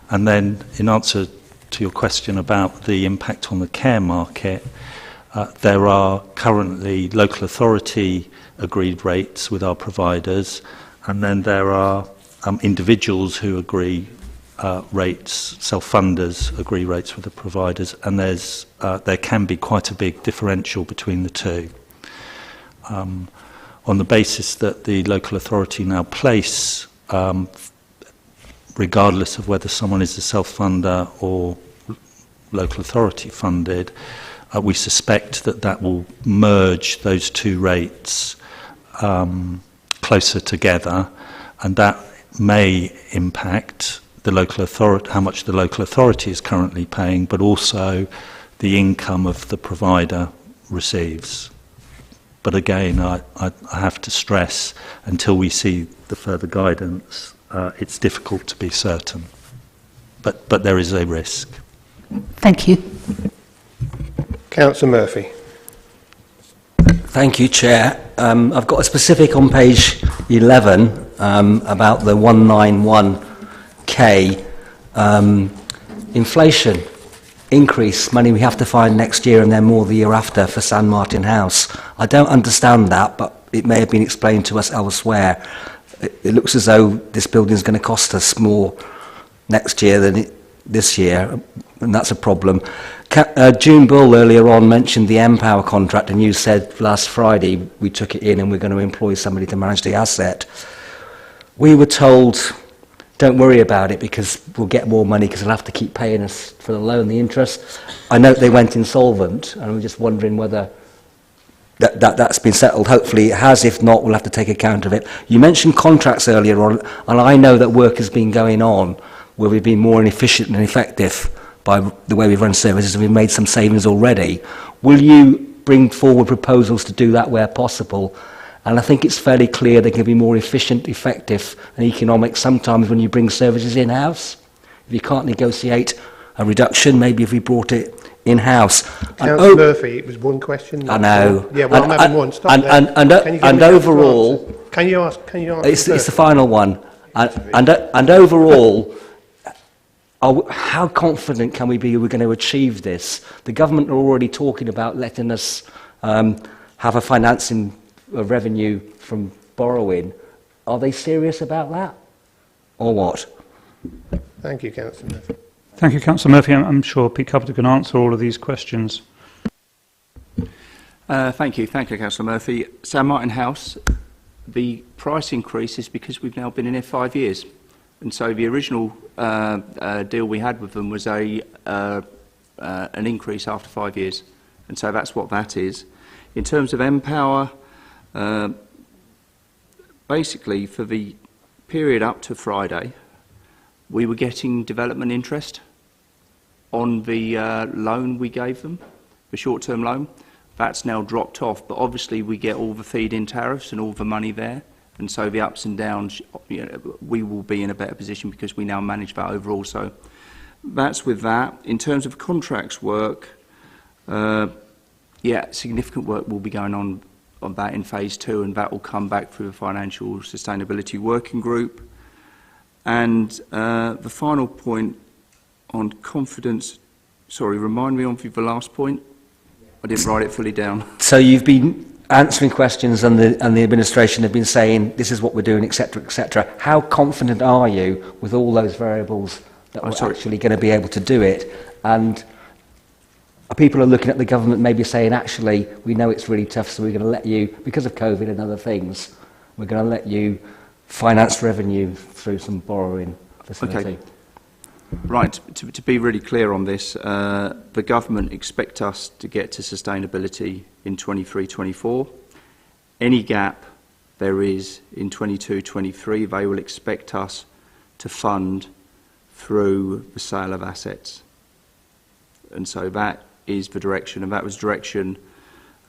And then, in answer to your question about the impact on the care market, there are currently local authority agreed rates with our providers, and then there are individuals who agree rates, self-funders agree rates with the providers, and there can be quite a big differential between the two. On the basis that the local authority now place, regardless of whether someone is a self-funder or local authority funded, we suspect that will merge those two rates closer together, and that may impact the local authority, how much the local authority is currently paying, but also the income of the provider receives. But again, I have to stress, until we see the further guidance, it's difficult to be certain. But there is a risk. Thank you. Councillor Murphy. Thank you, Chair. I've got a specific on page 11 about the 191k inflation increase, money we have to find next year and then more the year after for San Martin House. I don't understand that, but it may have been explained to us elsewhere. It looks as though this building is going to cost us more next year than this year, and that's a problem. June Bull earlier on mentioned the Empower contract, and you said last Friday we took it in and we're going to employ somebody to manage the asset. We were told, don't worry about it because we'll get more money because they'll have to keep paying us for the loan, the interest. I know they went insolvent, and I'm just wondering whether that's been settled. Hopefully it has. If not, we'll have to take account of it. You mentioned contracts earlier on, and I know that work has been going on where we've been more efficient and effective by the way we've run services, and we've made some savings already. Will you bring forward proposals to do that where possible? And I think it's fairly clear they can be more efficient, effective and economic sometimes when you bring services in-house. If you can't negotiate a reduction, maybe if we brought it in-house. Councillor Murphy, it was one question. I know. Yeah, well, I'm having one. Stop and overall, can you answer? It's the final one. And overall, how confident can we be we're going to achieve this? The government are already talking about letting us have a financing revenue from borrowing. Are they serious about that, or what? Thank you, Councillor Murphy. Thank you, Councillor Murphy. I'm sure Pete Carpenter can answer all of these questions. Thank you, Councillor Murphy. San Martin House, the price increase is because we've now been in here 5 years. And so the original deal we had with them was an increase after 5 years. And so that's what that is. In terms of Empower, basically for the period up to Friday, we were getting development interest on the loan we gave them, the short-term loan. That's now dropped off, but obviously we get all the feed-in tariffs and all the money there. And so the ups and downs, we will be in a better position because we now manage that overall. So that's with that. In terms of contracts work, significant work will be going on that in phase 2, and that will come back through the Financial Sustainability Working Group. And the final point on confidence, sorry, remind me on the last point. I didn't write it fully down. So you've been answering questions and the administration have been saying this is what we're doing, etc., etc. How confident are you with all those variables that we're actually going to be able to do it? And people are looking at the government maybe saying, actually, we know it's really tough, so we're going to let you, because of COVID and other things, we're going to let you finance revenue through some borrowing facility. Okay. Right, to be really clear on this, the government expect us to get to sustainability in 23-24. Any gap there is in 22-23, they will expect us to fund through the sale of assets. And so that is the direction, and that was direction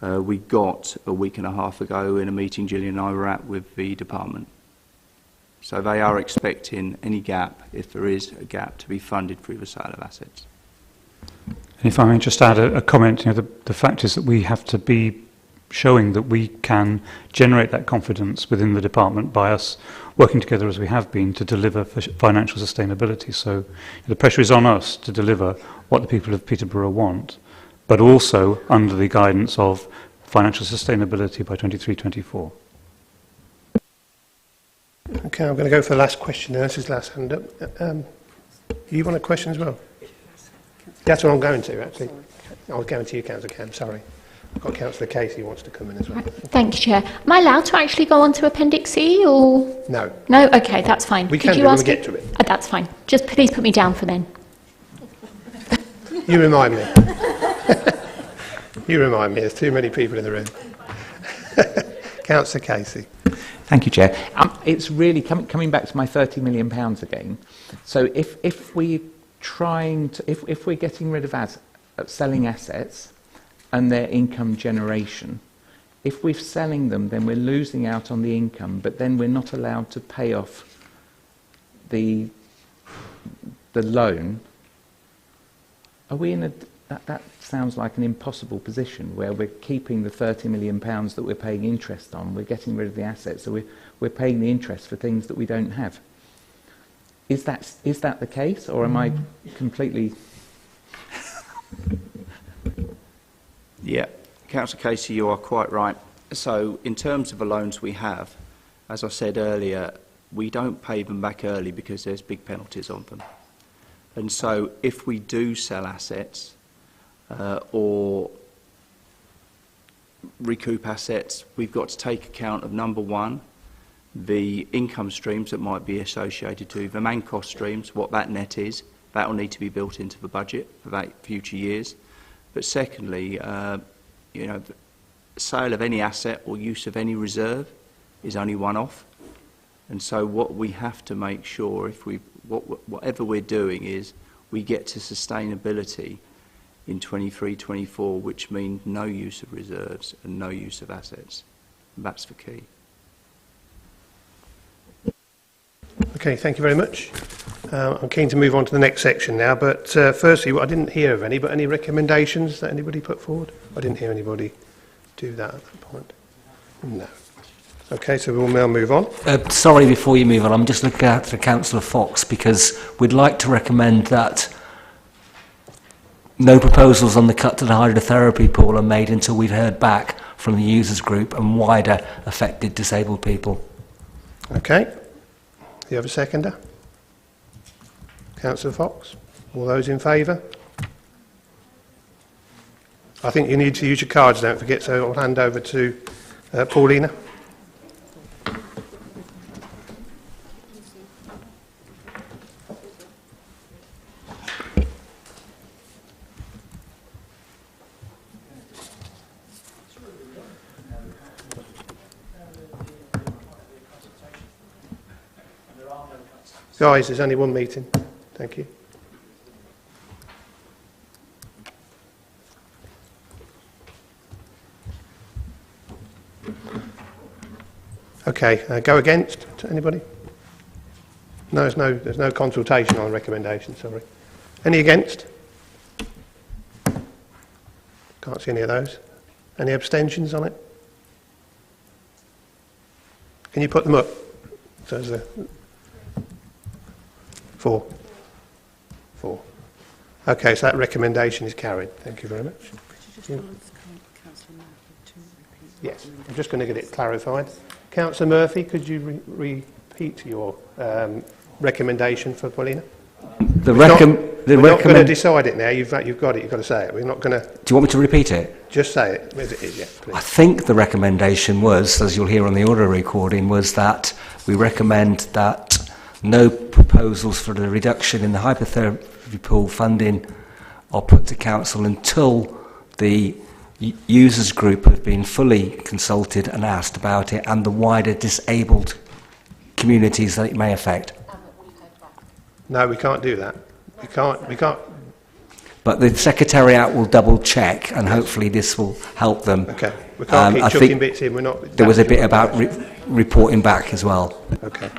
we got a week and a half ago in a meeting Gillian and I were at with the department. So they are expecting any gap, if there is a gap, to be funded through the sale of assets. And if I may just add a comment, the fact is that we have to be showing that we can generate that confidence within the department by us working together as we have been to deliver financial sustainability. So the pressure is on us to deliver what the people of Peterborough want, but also under the guidance of financial sustainability by 23-24. Okay, I'm going to go for the last question now. This is the last hand up. You want a question as well? That's what I'm going to, actually. I was going to you, Councillor Cam, sorry. I've got Councillor Casey who wants to come in as well. Thank you, Chair. Am I allowed to actually go on to Appendix C, or...? No. No? OK, that's fine. We can do when we get to it. That's fine. Just please put me down for then. You remind me. You remind me. There's too many people in the room. Councillor Casey. Thank you, Chair. It's really coming back to my £30 million again. So if we're getting rid of selling assets and their income generation, if we're selling them, then we're losing out on the income, but then we're not allowed to pay off the loan. Are we in that sounds like an impossible position where we're keeping the £30 million that we're paying interest on, we're getting rid of the assets, so we're paying the interest for things that we don't have. Is that the case, or am I completely... Yeah, Councillor Casey, you are quite right. So in terms of the loans we have, as I said earlier, we don't pay them back early because there's big penalties on them. And so if we do sell assets or recoup assets, we've got to take account of, number one, the income streams that might be associated to the main cost streams, what that net is. That will need to be built into the budget for that future years. But secondly, the sale of any asset or use of any reserve is only one-off. And so what we have to make sure, whatever we're doing, is we get to sustainability in 23-24, which means no use of reserves and no use of assets. And that's the key. Okay, thank you very much. I'm keen to move on to the next section now, but firstly, I didn't hear of any, but any recommendations that anybody put forward? I didn't hear anybody do that at that point. No. Okay, so we'll now move on. Sorry, before you move on, I'm just looking at for Councillor Fox, because we'd like to recommend that no proposals on the cut to the hydrotherapy pool are made until we've heard back from the users group and wider affected disabled people. Okay. Do you have a seconder? Councillor Fox? All those in favour? I think you need to use your cards, don't forget, so I'll hand over to Paulina. Guys, there's only one meeting. Thank you. Okay, go against to anybody? No, there's no consultation on recommendation, sorry. Any against? Can't see any of those. Any abstentions on it? Can you put them up? So there's 4. Okay, so that recommendation is carried. Thank you very much. Yeah. Yes, I'm just going to get it clarified. Councillor Murphy, could you repeat your recommendation for Paulina? We're not going to decide it now. You've got it. You've got to say it. We're not going to. Do you want me to repeat it? Just say it. As it is, yeah, please. I think the recommendation was, as you'll hear on the audio recording, was that we recommend that no proposals for the reduction in the hydrotherapy pool funding are put to council until the users group have been fully consulted and asked about it, and the wider disabled communities that it may affect. No, we can't do that. We can't. But the Secretariat will double check, and hopefully this will help them. Okay. We can't keep chucking bits in. We're not. There was a bit about reporting back as well. Okay.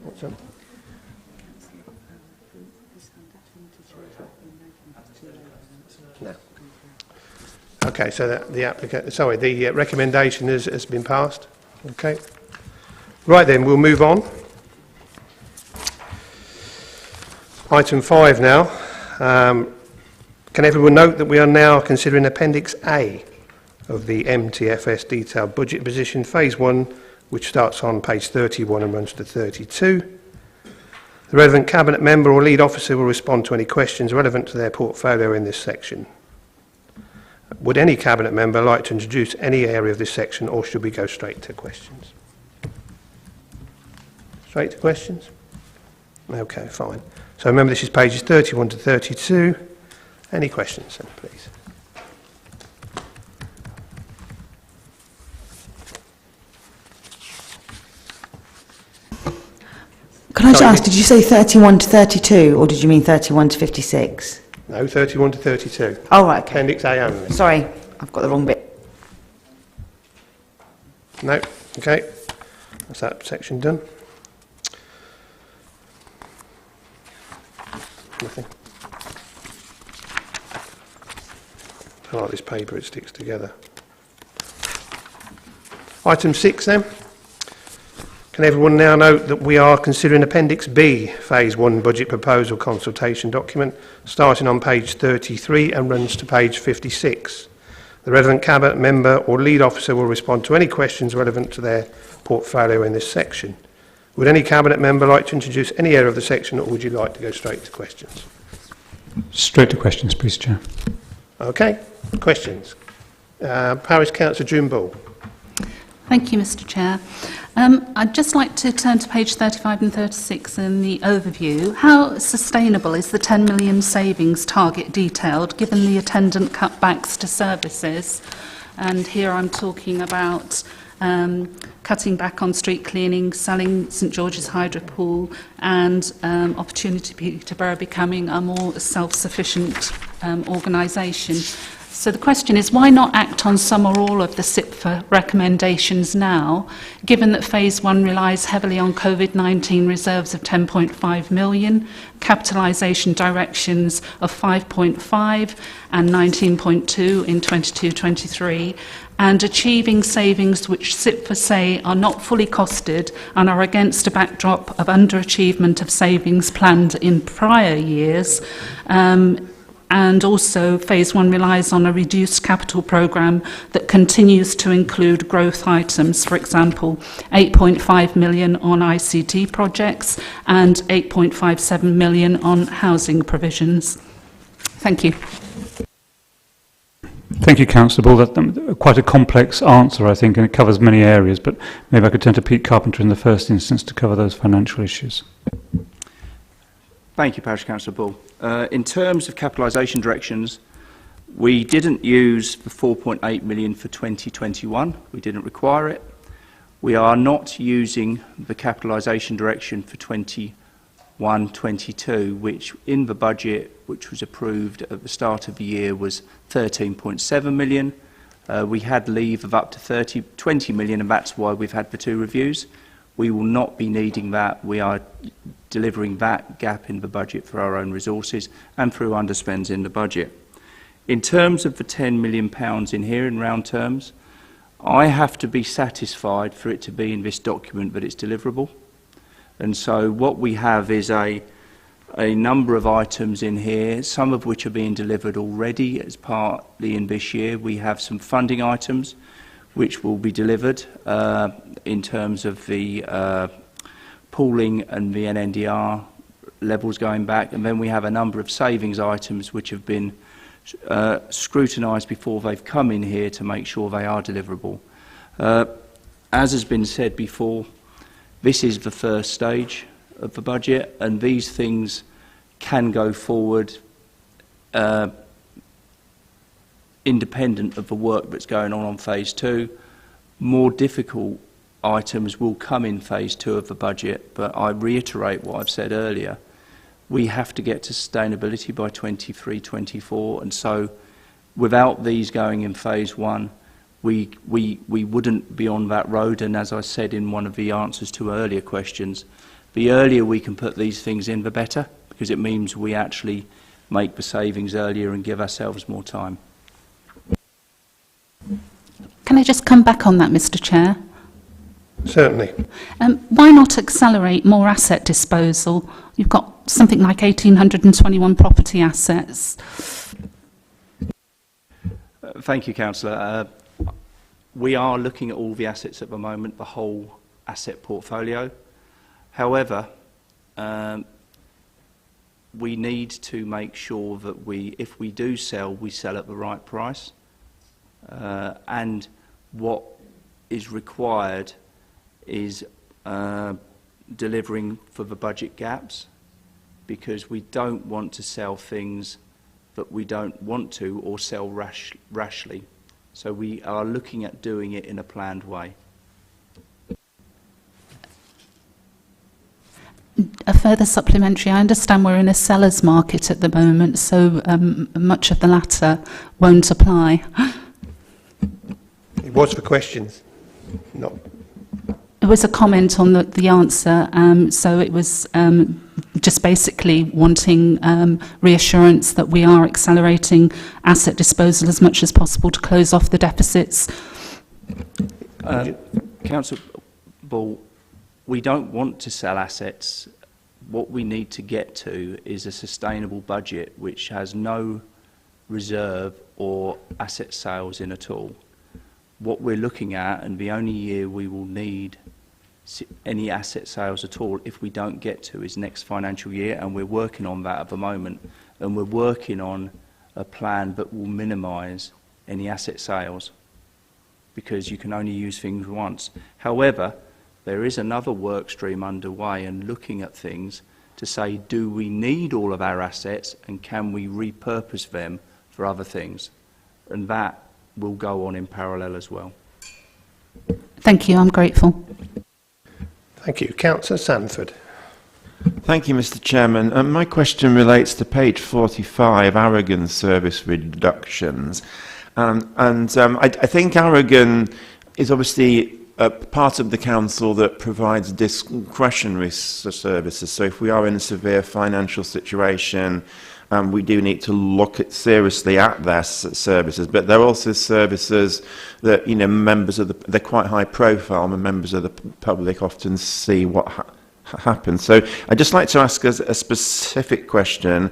What's up? No. Okay, so the recommendation has been passed. Okay. Right then, we'll move on. Item 5 now. Can everyone note that we are now considering Appendix A of the MTFS detailed budget position, Phase 1, which starts on page 31 and runs to 32. The relevant Cabinet member or lead officer will respond to any questions relevant to their portfolio in this section. Would any Cabinet member like to introduce any area of this section, or should we go straight to questions? Straight to questions? Okay, fine. So remember, this is pages 31 to 32. Any questions then, please? Can I just ask, did you say 31 to 32, or did you mean 31 to 56? No, 31 to 32. Oh, right, okay. Appendix A only. Sorry, I've got the wrong bit. No, okay. That's that section done. Nothing. I like this paper, it sticks together. Item 6 then. Can everyone now note that we are considering Appendix B, Phase 1 Budget Proposal Consultation document, starting on page 33 and runs to page 56. The relevant Cabinet member or lead officer will respond to any questions relevant to their portfolio in this section. Would any Cabinet member like to introduce any area of the section, or would you like to go straight to questions? Straight to questions, please, Chair. Okay, questions. Parish Councillor June Ball. Thank you, Mr. Chair. I'd just like to turn to page 35 and 36 in the overview. How sustainable is the 10 million savings target detailed, given the attendant cutbacks to services? And here I'm talking about cutting back on street cleaning, selling St George's Hydro Pool, and Opportunity Peterborough becoming a more self-sufficient organisation. So the question is, why not act on some or all of the SIPFA recommendations now, given that Phase 1 relies heavily on COVID-19 reserves of 10.5 million, capitalisation directions of 5.5 and 19.2 in 22-23, and achieving savings which SIPFA say are not fully costed and are against a backdrop of underachievement of savings planned in prior years. And also, Phase 1 relies on a reduced capital programme that continues to include growth items, for example, 8.5 million on ICT projects and 8.57 million on housing provisions. Thank you. Thank you, Councillor Ball. That's quite a complex answer, I think, and it covers many areas, but maybe I could turn to Pete Carpenter in the first instance to cover those financial issues. Thank you, Parish Councillor Ball. In terms of capitalisation directions, we didn't use the 4.8 million for 2021. We didn't require it. We are not using the capitalisation direction for 21-22, which in the budget, which was approved at the start of the year, was 13.7 million. We had leave of up to 20 million, and that's why we've had the 2 reviews. We will not be needing that. We are delivering that gap in the budget for our own resources and through underspends in the budget. In terms of the £10 million in here, in round terms, I have to be satisfied for it to be in this document that it's deliverable. And so what we have is a number of items in here, some of which are being delivered already as partly in this year. We have some funding items which will be delivered in terms of the pooling and the NNDR levels going back. And then we have a number of savings items which have been scrutinised before they've come in here to make sure they are deliverable. As has been said before, this is the first stage of the budget, and these things can go forward independent of the work that's going on phase 2. More difficult items will come in phase 2 of the budget, but I reiterate what I've said earlier. We have to get to sustainability by 23-24, and so without these going in phase 1, we wouldn't be on that road. And as I said in one of the answers to earlier questions, the earlier we can put these things in, the better, because it means we actually make the savings earlier and give ourselves more time. Can I just come back on that, Mr. Chair? Certainly. Why not accelerate more asset disposal? You've got something like 1,821 property assets. Thank you, Councillor. We are looking at all the assets at the moment, the whole asset portfolio. However, we need to make sure that if we do sell, we sell at the right price. And what is required is delivering for the budget gaps, because we don't want to sell things that we don't want to or sell rashly. So we are looking at doing it in a planned way. A further supplementary, I understand we're in a seller's market at the moment, so much of the latter won't apply. It was for questions, not. It was a comment on the answer, so it was just basically wanting reassurance that we are accelerating asset disposal as much as possible to close off the deficits. Councillor Ball, we don't want to sell assets. What we need to get to is a sustainable budget which has no reserve or asset sales in at all. What we're looking at, and the only year we will need any asset sales at all if we don't get to, is next financial year, and we're working on that at the moment, and we're working on a plan that will minimise any asset sales, because you can only use things once. However, there is another work stream underway and looking at things to say, do we need all of our assets and can we repurpose them for other things? And that will go on in parallel as well. Thank you, I'm grateful. Thank you. Councillor Sanford. Thank you, Mr. Chairman. My question relates to page 45, Aragon service reductions. I think Aragon is obviously a part of the council that provides discretionary services. So if we are in a severe financial situation, we do need to look seriously at their services. But there are also services that, you know, they're quite high profile, and members of the public often see what happens. So I'd just like to ask a specific question.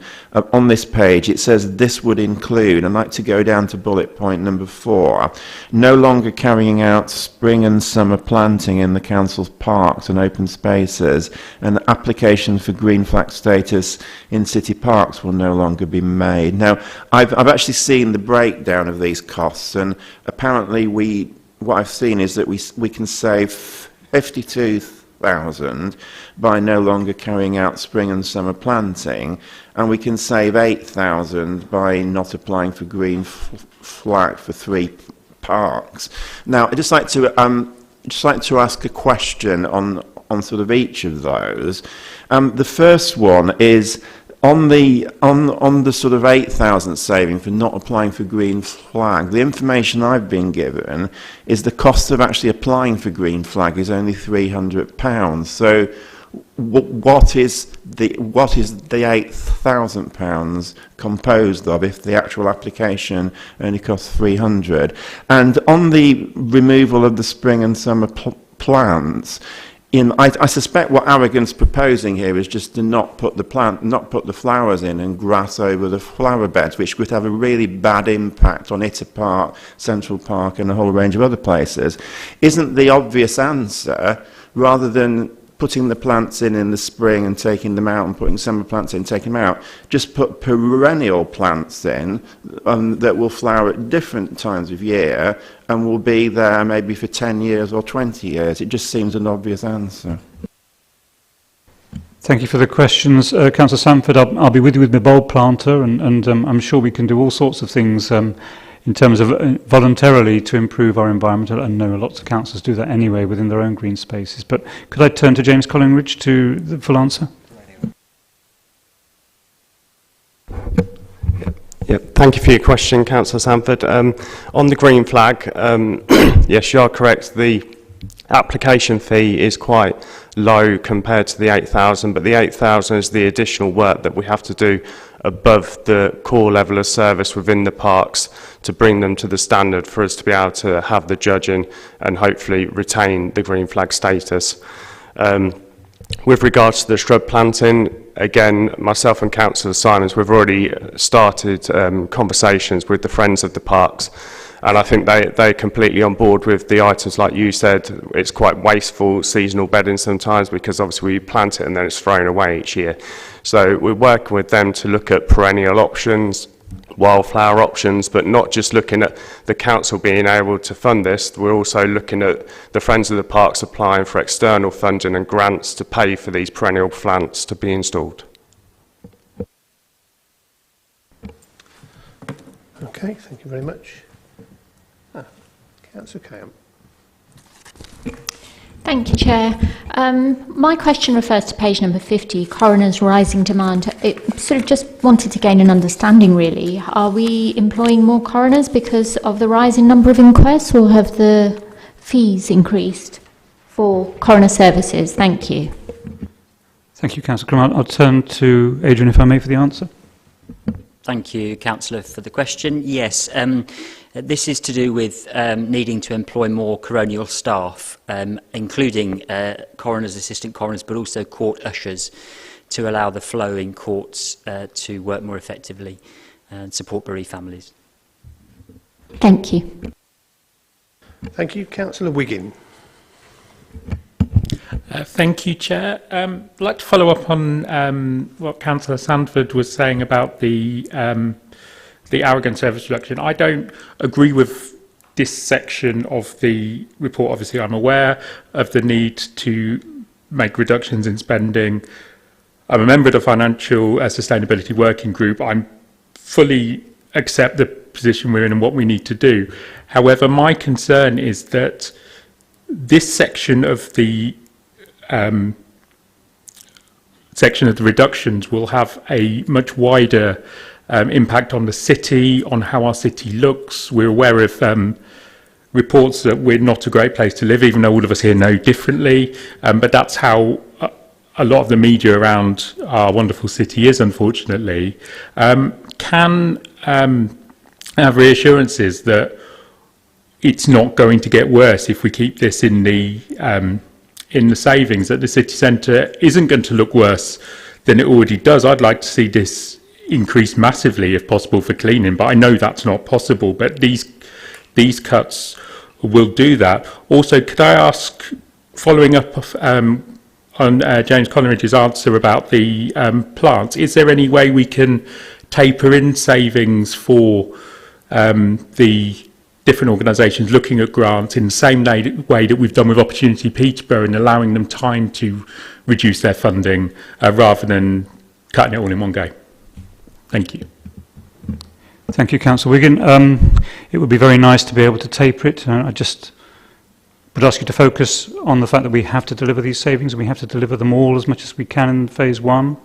On this page, it says this would include, I'd like to go down to bullet point number 4, no longer carrying out spring and summer planting in the council's parks and open spaces, and application for green flag status in city parks will no longer be made. Now, I've actually seen the breakdown of these costs, and apparently what I've seen is that we can save 52,000 by no longer carrying out spring and summer planting, and we can save 8,000 by not applying for green flag for 3 parks. Now, I'd just like to just like to ask a question on sort of each of those. The first one is on the sort of 8,000 saving for not applying for green flag. The information I've been given is the cost of actually applying for green flag is only £300. So what is the £8,000 composed of if the actual application only costs 300? And on the removal of the spring and summer plants, I suspect what Aragon's proposing here is just to not put the flowers in and grass over the flower beds, which would have a really bad impact on Itter Park, Central Park, and a whole range of other places. Isn't the obvious answer, rather than putting the plants in the spring and taking them out and putting summer plants in and taking them out, just put perennial plants in that will flower at different times of year and will be there maybe for 10 years or 20 years. It just seems an obvious answer. Thank you for the questions. Councillor Sanford, I'll be with you with my bulb planter, and I'm sure we can do all sorts of things in terms of voluntarily to improve our environment. I know lots of councils do that anyway within their own green spaces. But could I turn to James Collingridge to the full answer? Yep. Thank you for your question, Councillor Sanford. On the green flag, yes, you are correct. The application fee is quite low compared to the 8,000, but the 8,000 is the additional work that we have to do above the core level of service within the parks to bring them to the standard for us to be able to have the judging and hopefully retain the green flag status. With regards to the shrub planting, again, myself and Councillor Simons, we've already started conversations with the Friends of the Parks, and I think they're completely on board with the items. Like you said, it's quite wasteful seasonal bedding sometimes, because obviously we plant it and then it's thrown away each year. So we're working with them to look at perennial options, wildflower options, but not just looking at the council being able to fund this. We're also looking at the Friends of the Parks applying for external funding and grants to pay for these perennial plants to be installed. Okay, thank you very much. Councillor Camp. Thank you, Chair. My question refers to page number 50, Coroner's Rising Demand. It sort of just wanted to gain an understanding, really. Are we employing more coroners because of the rising number of inquests, or have the fees increased for coroner services? Thank you. Thank you, Councillor Crum. I'll turn to Adrian, if I may, for the answer. Thank you, Councillor, for the question. Yes, this is to do with needing to employ more coronial staff, including coroners, assistant coroners, but also court ushers, to allow the flow in courts to work more effectively and support bereaved families. Thank you. Thank you. Councillor Wiggin. Thank you, Chair. I'd like to follow up on what Councillor Sanford was saying about the Aragon service reduction. I don't agree with this section of the report. Obviously, I'm aware of the need to make reductions in spending. I'm a member of the Financial Sustainability Working Group. I fully accept the position we're in and what we need to do. However, my concern is that this section of the reductions will have a much wider impact on the city, on how our city looks. We're aware of reports that we're not a great place to live, even though all of us here know differently. But that's how a lot of the media around our wonderful city is, unfortunately. Can have reassurances that it's not going to get worse if we keep this in the savings, that the city centre isn't going to look worse than it already does. I'd like to see this increase massively if possible for cleaning, but I know that's not possible. But these cuts will do that. Also, could I ask, following up on James Collingridge's answer about the plants, is there any way we can taper in savings for the different organisations looking at grants in the same way that we've done with Opportunity Peterborough, and allowing them time to reduce their funding rather than cutting it all in one go? Thank you. Thank you, Councillor Wiggin. It would be very nice to be able to taper it. I just would ask you to focus on the fact that we have to deliver these savings and we have to deliver them all as much as we can in phase one.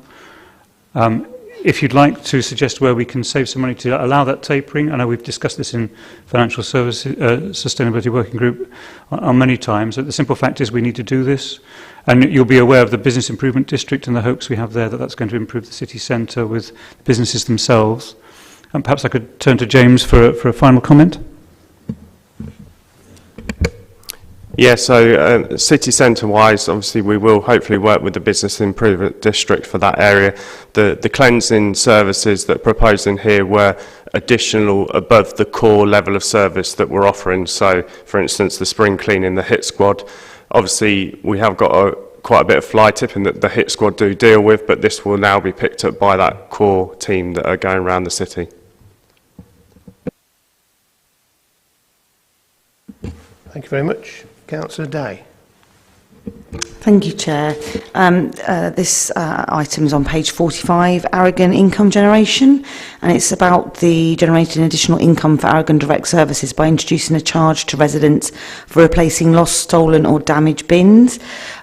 If you'd like to suggest where we can save some money to allow that tapering, I know we've discussed this in Financial Services Sustainability Working Group on many times. The simple fact is we need to do this, and you'll be aware of the Business Improvement District and the hopes we have there that that's going to improve the city centre with businesses themselves. And perhaps I could turn to James for a final comment. Yeah, so city centre-wise, obviously we will hopefully work with the Business Improvement District for that area. The cleansing services that are proposed in here were additional above the core level of service that we're offering. So, for instance, the spring cleaning, the hit squad. Obviously, we have got quite a bit of fly tipping that the hit squad do deal with, but this will now be picked up by that core team that are going around the city. Thank you very much. Councillor Day. Thank you, Chair. This item is on page 45, Aragon income generation, and it's about the generating additional income for Aragon Direct Services by introducing a charge to residents for replacing lost, stolen or damaged bins.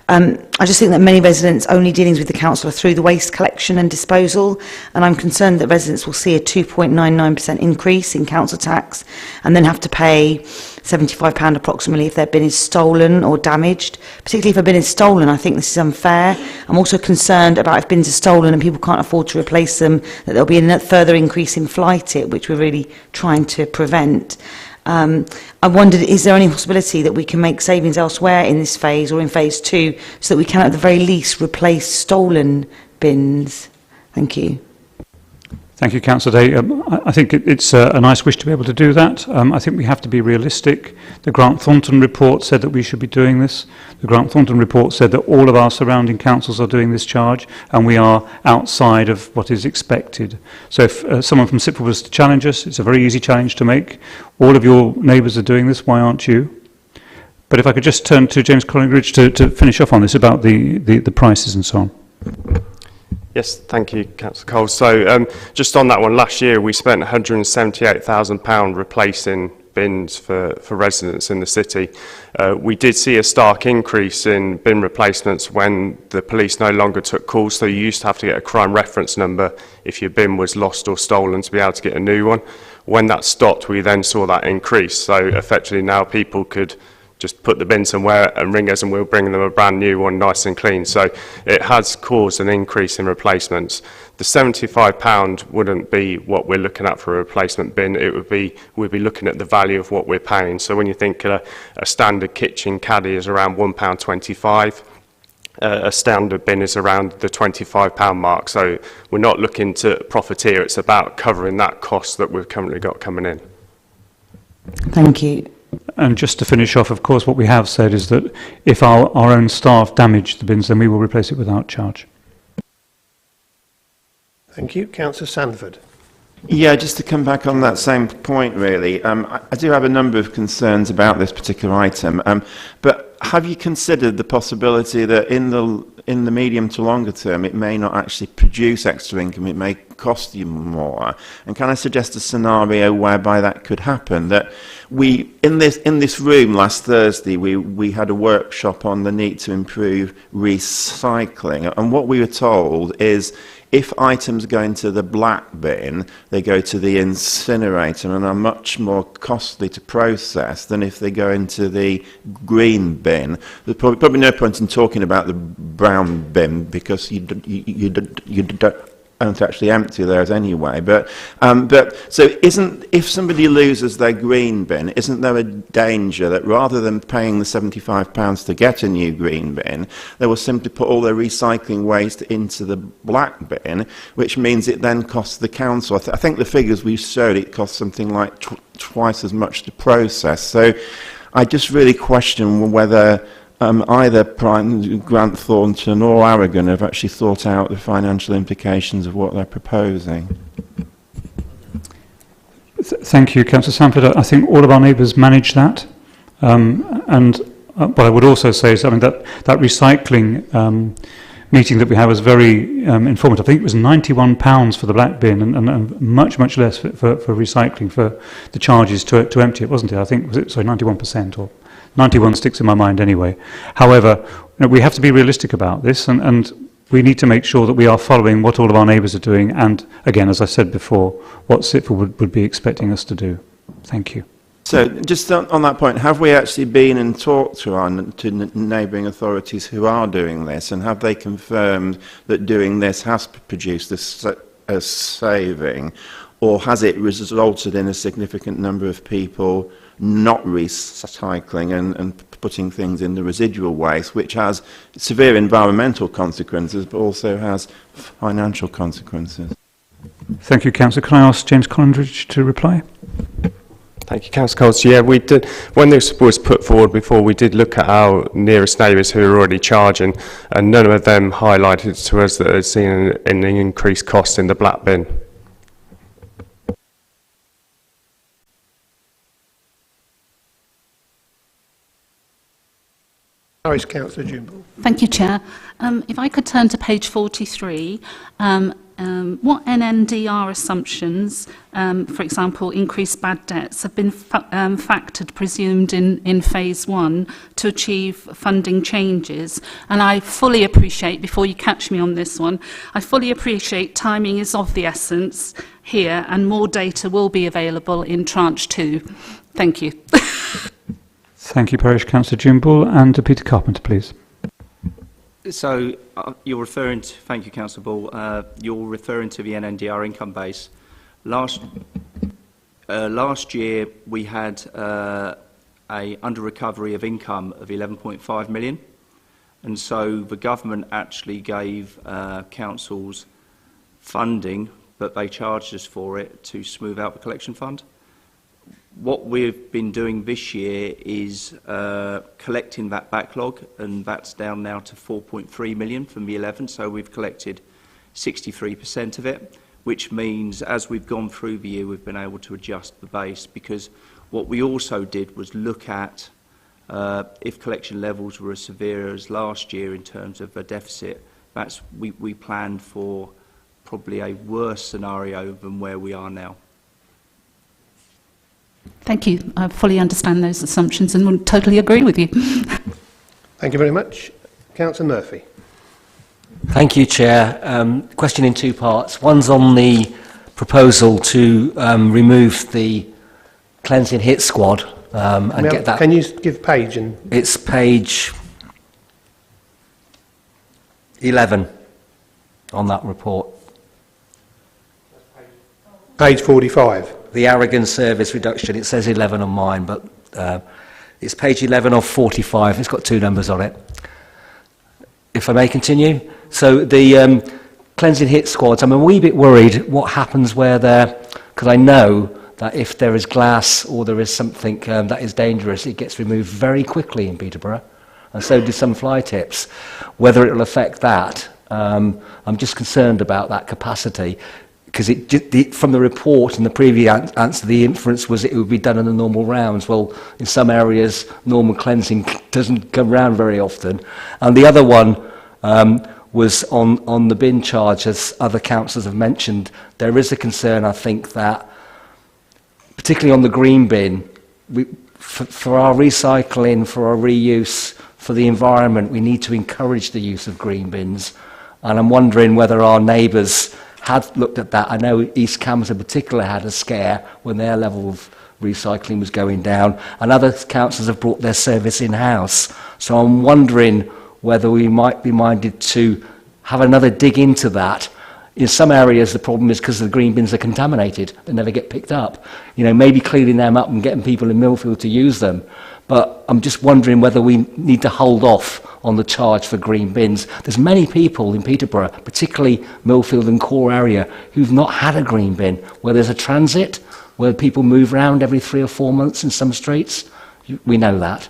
I just think that many residents' only dealings with the council are through the waste collection and disposal, and I'm concerned that residents will see a 2.99% increase in council tax and then have to pay £75 approximately if their bin is stolen or damaged. Particularly if a bin is stolen, I think this is unfair. I'm also concerned about if bins are stolen and people can't afford to replace them, that there'll be a further increase in fly tip, which we're really trying to prevent. I wondered, is there any possibility that we can make savings elsewhere in this phase or in phase 2 so that we can at the very least replace stolen bins? Thank you. Thank you, Councillor Day. I think it's a nice wish to be able to do that. I think we have to be realistic. The Grant Thornton report said that we should be doing this. The Grant Thornton report said that all of our surrounding councils are doing this charge, and we are outside of what is expected. So if someone from Sipford was to challenge us, it's a very easy challenge to make. All of your neighbours are doing this, why aren't you? But if I could just turn to James Collingridge to finish off on this about the prices and so on. Yes, thank you, Councillor Cole. So just on that one, last year we spent £178,000 replacing bins for residents in the city. We did see a stark increase in bin replacements when the police no longer took calls, so you used to have to get a crime reference number if your bin was lost or stolen to be able to get a new one. When that stopped, we then saw that increase. So effectively now people could just put the bin somewhere and ring us and we'll bring them a brand new one, nice and clean. So it has caused an increase in replacements. The £75 wouldn't be what we're looking at for a replacement bin. It would be, we'd be looking at the value of what we're paying. So when you think a standard kitchen caddy is around £1.25, a standard bin is around the £25 mark. So we're not looking to profiteer. It's about covering that cost that we've currently got coming in. Thank you. And just to finish off, of course, what we have said is that if our own staff damage the bins, then we will replace it without charge. Thank you. Councillor Sandford. Yeah, just to come back on that same point, really. I do have a number of concerns about this particular item, but have you considered the possibility that in the medium to longer term, it may not actually produce extra income, it may cost you more? And can I suggest a scenario whereby that could happen? That we, in this room last Thursday, we had a workshop on the need to improve recycling, and what we were told is if items go into the black bin, they go to the incinerator and are much more costly to process than if they go into the green bin. There's probably no point in talking about the brown bin because you don't actually empty theirs anyway. But so if somebody loses their green bin, isn't there a danger that rather than paying the £75 to get a new green bin, they will simply put all their recycling waste into the black bin, which means it then costs the council. I think the figures we showed, it costs something like twice as much to process. So I just really question whether either Grant Thornton or Aragon have actually thought out the financial implications of what they're proposing. Thank you, Councillor Sanford. I think all of our neighbours manage that. What I would also say is that recycling meeting that we had was very informative. I think it was £91 for the black bin and much, much less for recycling, for the charges to empty it, wasn't it? I think, was it, sorry, 91% or 91 sticks in my mind anyway. However, we have to be realistic about this, and we need to make sure that we are following what all of our neighbours are doing, and again, as I said before, what SITFA would be expecting us to do. Thank you. So, just on that point, have we actually been and talked to neighbouring authorities who are doing this, and have they confirmed that doing this has produced a saving, or has it resulted in a significant number of people not recycling and putting things in the residual waste, which has severe environmental consequences, but also has financial consequences? Thank you, Councillor. Can I ask James Collingridge to reply? Thank you, Councillor Coles. Yeah, we did. When this was put forward before, we did look at our nearest neighbours who are already charging, and none of them highlighted to us that they'd seen an increased cost in the black bin. Councillor Jumble. Thank you, Chair. If I could turn to page 43, what NNDR assumptions, for example, increased bad debts, have been factored, presumed in phase 1 to achieve funding changes? And I fully appreciate, before you catch me on this one, I fully appreciate timing is of the essence here, and more data will be available in tranche 2. Thank you. Thank you, Parish Councillor Jumble, and Peter Carpenter, please. So you're referring to, thank you, Councillor Ball, you're referring to the NNDR income base. Last year we had a under recovery of income of 11.5 million, and so the government actually gave councils funding, but they charged us for it to smooth out the collection fund. What we've been doing this year is collecting that backlog, and that's down now to 4.3 million from the 11, so we've collected 63% of it, which means as we've gone through the year we've been able to adjust the base, because what we also did was look at if collection levels were as severe as last year in terms of a deficit, we planned for probably a worse scenario than where we are now. Thank you. I fully understand those assumptions and would totally agree with you. Thank you very much. Councillor Murphy. Thank you, Chair. Question in two parts. One's on the proposal to remove the cleansing hit squad and get that. Can you give page and? It's page 11 on that report. Page 45. The arrogant service reduction, it says 11 on mine, but it's page 11 of 45. It's got two numbers on it. If I may continue. So the cleansing hit squads, I'm a wee bit worried what happens where they're, because I know that if there is glass or there is something that is dangerous, it gets removed very quickly in Peterborough, and so do some fly tips. Whether it will affect that, I'm just concerned about that capacity. Because from the report and the previous answer, the inference was it would be done in the normal rounds. Well, in some areas, normal cleansing doesn't come round very often. And the other one was on the bin charge, as other councillors have mentioned. There is a concern, I think, that, particularly on the green bin, for our recycling, for our reuse, for the environment, we need to encourage the use of green bins. And I'm wondering whether our neighbours had looked at that. I know East Cambs in particular had a scare when their level of recycling was going down, and other councils have brought their service in-house. So I'm wondering whether we might be minded to have another dig into that. In some areas the problem is because the green bins are contaminated, they never get picked up. You know, maybe cleaning them up and getting people in Millfield to use them. But I'm just wondering whether we need to hold off on the charge for green bins. There's many people in Peterborough, particularly Millfield and core area, who've not had a green bin, where there's a transit, where people move around every 3 or 4 months in some streets. We know that.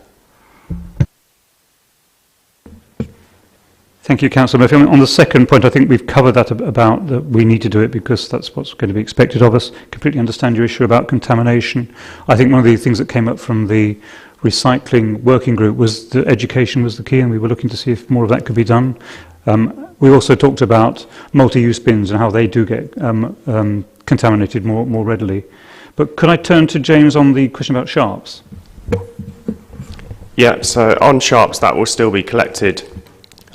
Thank you, Councillor Murphy. On the second point, I think we've covered that about that we need to do it because that's what's going to be expected of us. Completely understand your issue about contamination. I think one of the things that came up from the recycling working group was that education was the key, and we were looking to see if more of that could be done. We also talked about multi-use bins and how they do get contaminated more readily. But could I turn to James on the question about sharps? Yeah, so on sharps, that will still be collected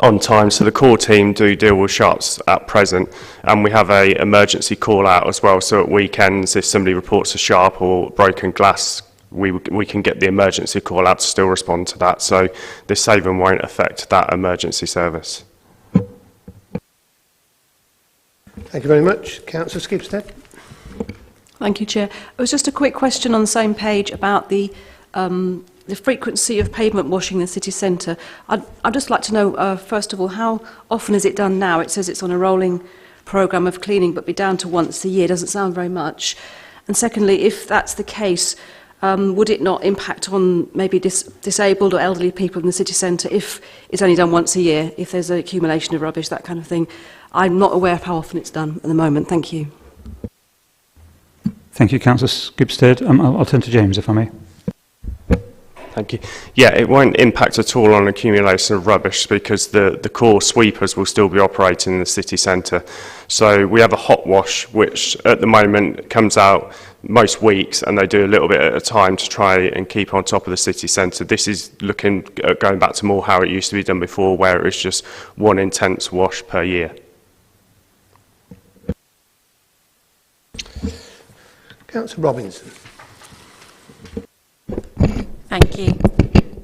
on time. So the core team do deal with sharps at present, and we have a emergency call out as well. So at weekends, if somebody reports a sharp or broken glass, we can get the emergency call out to still respond to that. So this saving won't affect that emergency service. Thank you very much. Councillor Skipstead. Thank you, Chair. It was just a quick question on the same page about the frequency of pavement washing in the city centre. I'd just like to know, first of all, how often is it done now? It says it's on a rolling programme of cleaning, but be down to once a year. Doesn't sound very much. And secondly, if that's the case, would it not impact on maybe disabled or elderly people in the city centre if it's only done once a year, if there's an accumulation of rubbish, that kind of thing? I'm not aware of how often it's done at the moment. Thank you. Thank you, Councillor Skipstead. I'll turn to James, if I may. Thank you. Yeah, it won't impact at all on accumulation of rubbish because the core sweepers will still be operating in the city centre. So we have a hot wash, which at the moment comes out most weeks, and they do a little bit at a time to try and keep on top of the city centre. This is looking at going back to more how it used to be done before, where it was just one intense wash per year. Councillor Robinson. Thank you.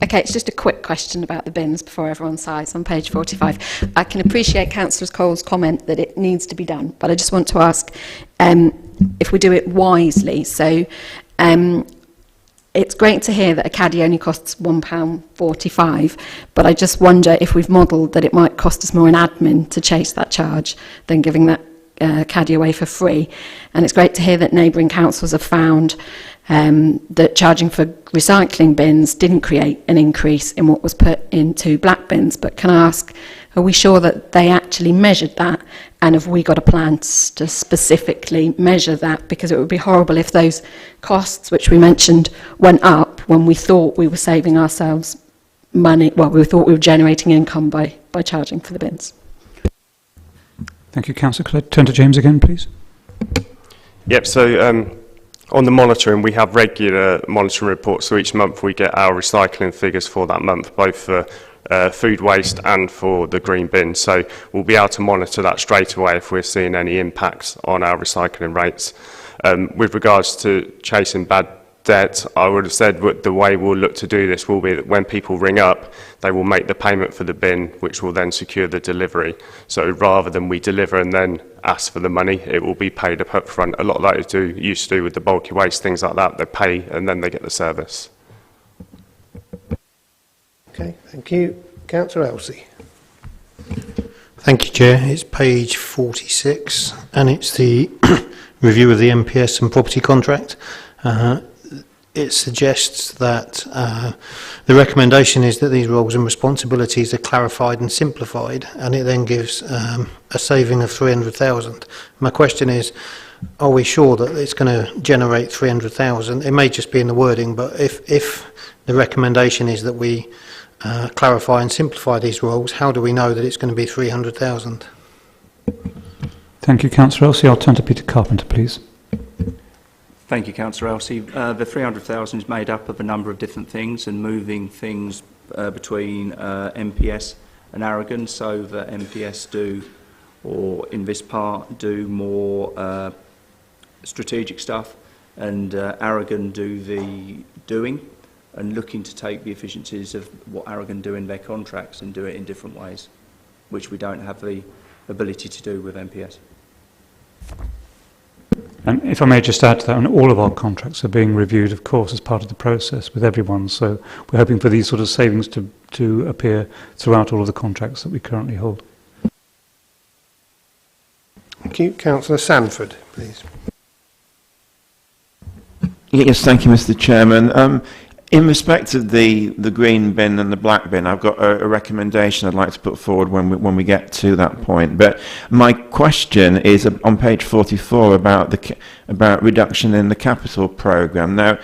Okay, it's just a quick question about the bins before everyone sighs on page 45. I can appreciate Councillor Cole's comment that it needs to be done, but I just want to ask if we do it wisely. So it's great to hear that a caddy only costs £1.45, but I just wonder if we've modelled that it might cost us more in admin to chase that charge than giving that caddy away for free. And it's great to hear that neighbouring councils have found that charging for recycling bins didn't create an increase in what was put into black bins. But can I ask, are we sure that they actually measured that? And have we got a plan to specifically measure that? Because it would be horrible if those costs, which we mentioned, went up when we thought we were saving ourselves money. Well, we thought we were generating income by charging for the bins. Thank you, Councillor. Could I turn to James again, please? Yep, so on the monitoring, we have regular monitoring reports, so each month we get our recycling figures for that month, both for food waste and for the green bin. So we'll be able to monitor that straight away if we're seeing any impacts on our recycling rates. With regards to chasing bad debt, I would have said the way we'll look to do this will be that when people ring up, they will make the payment for the bin, which will then secure the delivery. So rather than we deliver and then ask for the money, it will be paid up front. A lot of that is used to do with the bulky waste, things like that. They pay and then they get the service. Okay, thank you. Councillor Elsey. Thank you, Chair. It's page 46, and it's the review of the MPS and property contract. It suggests that the recommendation is that these roles and responsibilities are clarified and simplified, and it then gives a saving of 300,000. My question is, are we sure that it's going to generate 300,000? It may just be in the wording, but if the recommendation is that we clarify and simplify these roles, how do we know that it's going to be 300,000? Thank you, Councillor Elsey. I'll turn to Peter Carpenter, please. Thank you, Councillor Elsey. The 300,000 is made up of a number of different things and moving things between MPS and Aragon, so that MPS do, or in this part, do more strategic stuff, and Aragon do the doing, and looking to take the efficiencies of what Aragon do in their contracts and do it in different ways, which we don't have the ability to do with MPS. And if I may just add to that, and all of our contracts are being reviewed, of course, as part of the process with everyone. So we're hoping for these sort of savings to appear throughout all of the contracts that we currently hold. Thank you. Councillor Sanford, please. Yes, thank you, Mr. Chairman. In respect of the green bin and the black bin, I've got a recommendation I'd like to put forward when we get to that point. But my question is on page 44 about reduction in the capital programme. Now,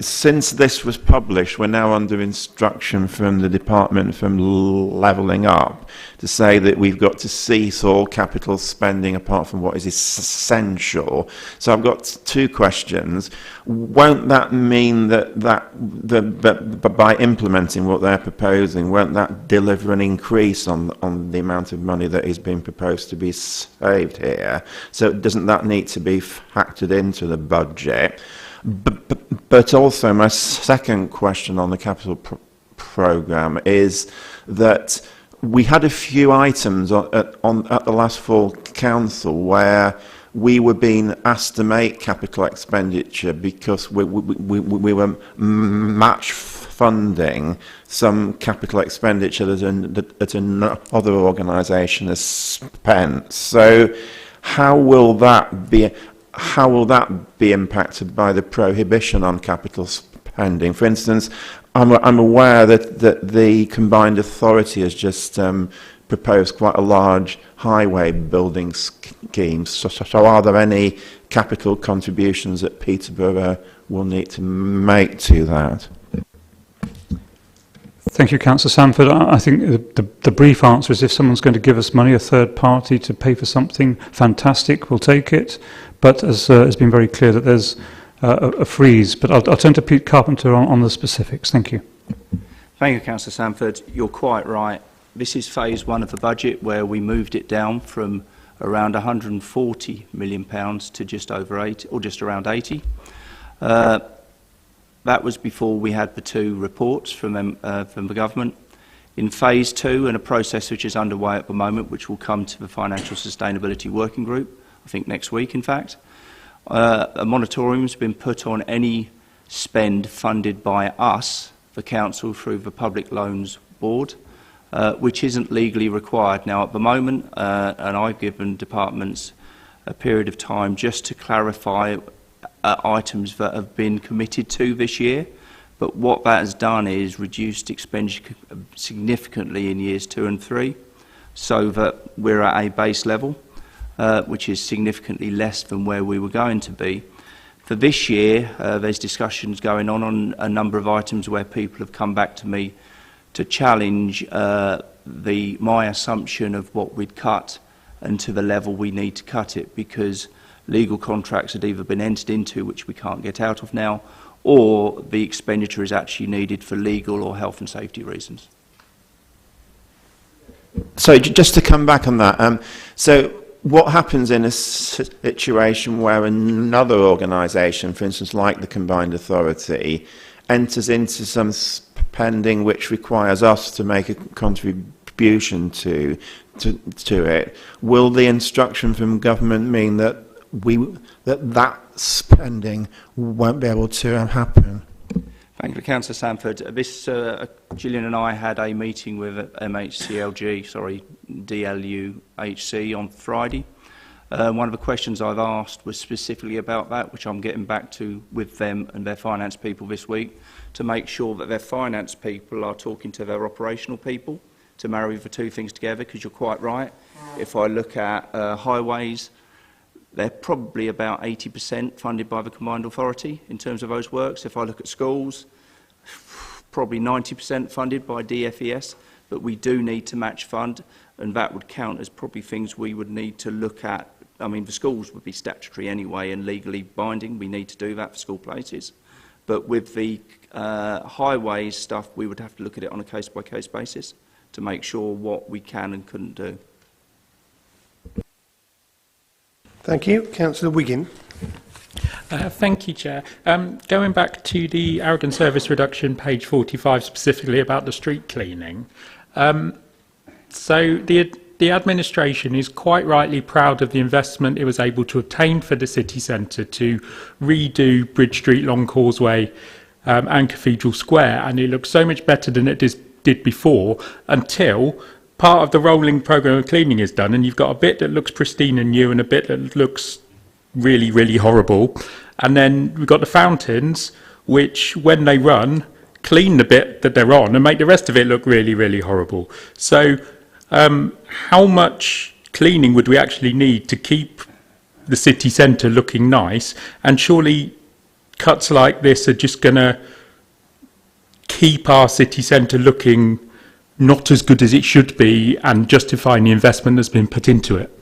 since this was published, we're now under instruction from the department from Levelling Up to say that we've got to cease all capital spending apart from what is essential. So I've got two questions. Won't that mean that by implementing what they're proposing, won't that deliver an increase on the amount of money that is being proposed to be saved here? So doesn't that need to be factored into the budget? But also my second question on the capital programme is that we had a few items at the last full council where we were being asked to make capital expenditure because we were match funding some capital expenditure that another organisation has spent. So how will that be impacted by the prohibition on capital spending? For instance, I'm aware that the combined authority has just proposed quite a large highway building scheme. So are there any capital contributions that Peterborough will need to make to that? Thank you, Councillor Sanford. I think the brief answer is if someone's going to give us money, a third party, to pay for something, fantastic, we'll take it. But as has been very clear that there's a freeze. But I'll turn to Pete Carpenter on the specifics. Thank you. Thank you, Councillor Sanford. You're quite right. This is phase one of the budget where we moved it down from around £140 million to just over 80, or just around 80. That was before we had the two reports from the government. In phase two, and a process which is underway at the moment, which will come to the Financial Sustainability Working Group, I think next week in fact, a moratorium has been put on any spend funded by us, the council, through the Public Loans Board, which isn't legally required. Now at the moment, and I've given departments a period of time just to clarify items that have been committed to this year, but what that has done is reduced expenditure significantly in years 2 and 3, so that we're at a base level, which is significantly less than where we were going to be. For this year, there's discussions going on a number of items where people have come back to me to challenge my assumption of what we'd cut and to the level we need to cut it, because legal contracts had either been entered into, which we can't get out of now, or the expenditure is actually needed for legal or health and safety reasons. So just to come back on that, so what happens in a situation where another organisation, for instance, like the Combined Authority, enters into some spending which requires us to make a contribution to it? Will the instruction from government mean that that spending won't be able to happen? Thank you, Councillor Sanford. Gillian and I had a meeting with DLUHC on Friday. One of the questions I've asked was specifically about that, which I'm getting back to with them and their finance people this week, to make sure that their finance people are talking to their operational people to marry the two things together, because you're quite right. If I look at highways, they're probably about 80% funded by the Combined Authority in terms of those works. If I look at schools, probably 90% funded by DFES, but we do need to match fund, and that would count as probably things we would need to look at. I mean, the schools would be statutory anyway and legally binding. We need to do that for school places. But with the highways stuff, we would have to look at it on a case-by-case basis to make sure what we can and couldn't do. Thank you. Councillor Wiggin. Thank you, Chair. Going back to the arrogant service reduction, page 45, specifically about the street cleaning. So the administration is quite rightly proud of the investment it was able to obtain for the city centre to redo Bridge Street, Long Causeway and Cathedral Square, and it looks so much better than it did before, until part of the rolling programme of cleaning is done, and you've got a bit that looks pristine and new and a bit that looks really, really horrible. And then we've got the fountains, which, when they run, clean the bit that they're on and make the rest of it look really, really horrible. So how much cleaning would we actually need to keep the city centre looking nice? And surely cuts like this are just going to keep our city centre looking not as good as it should be, and justifying the investment that's been put into it.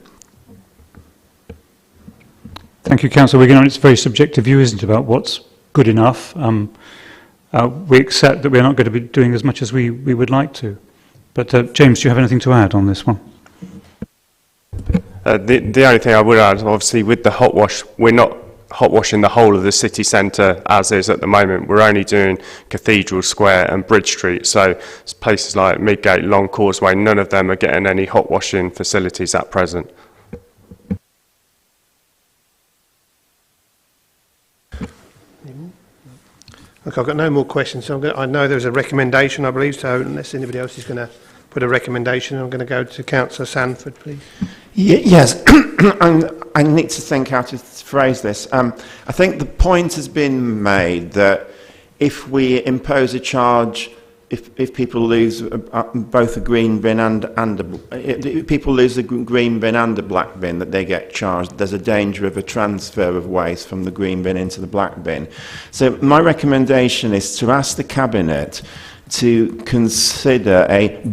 Thank you, Councillor Wigan. It's a very subjective view, isn't it, about what's good enough. We accept that we're not going to be doing as much as we would like to. But James, do you have anything to add on this one? The only thing I would add, obviously, with the hot wash, we're not hot washing the whole of the city centre as is at the moment. We're only doing Cathedral Square and Bridge Street. So places like Midgate, Long Causeway, none of them are getting any hot washing facilities at present. Okay, I've got no more questions. So I know there's a recommendation, I believe, so unless anybody else is going to put a recommendation, I'm going to go to Councillor Sanford, please. Yes, I need to think how to phrase this. I think the point has been made that if we impose a charge, if people lose both a green bin if people lose the green bin and a black bin, that they get charged. There's a danger of a transfer of waste from the green bin into the black bin. So my recommendation is to ask the Cabinet to consider a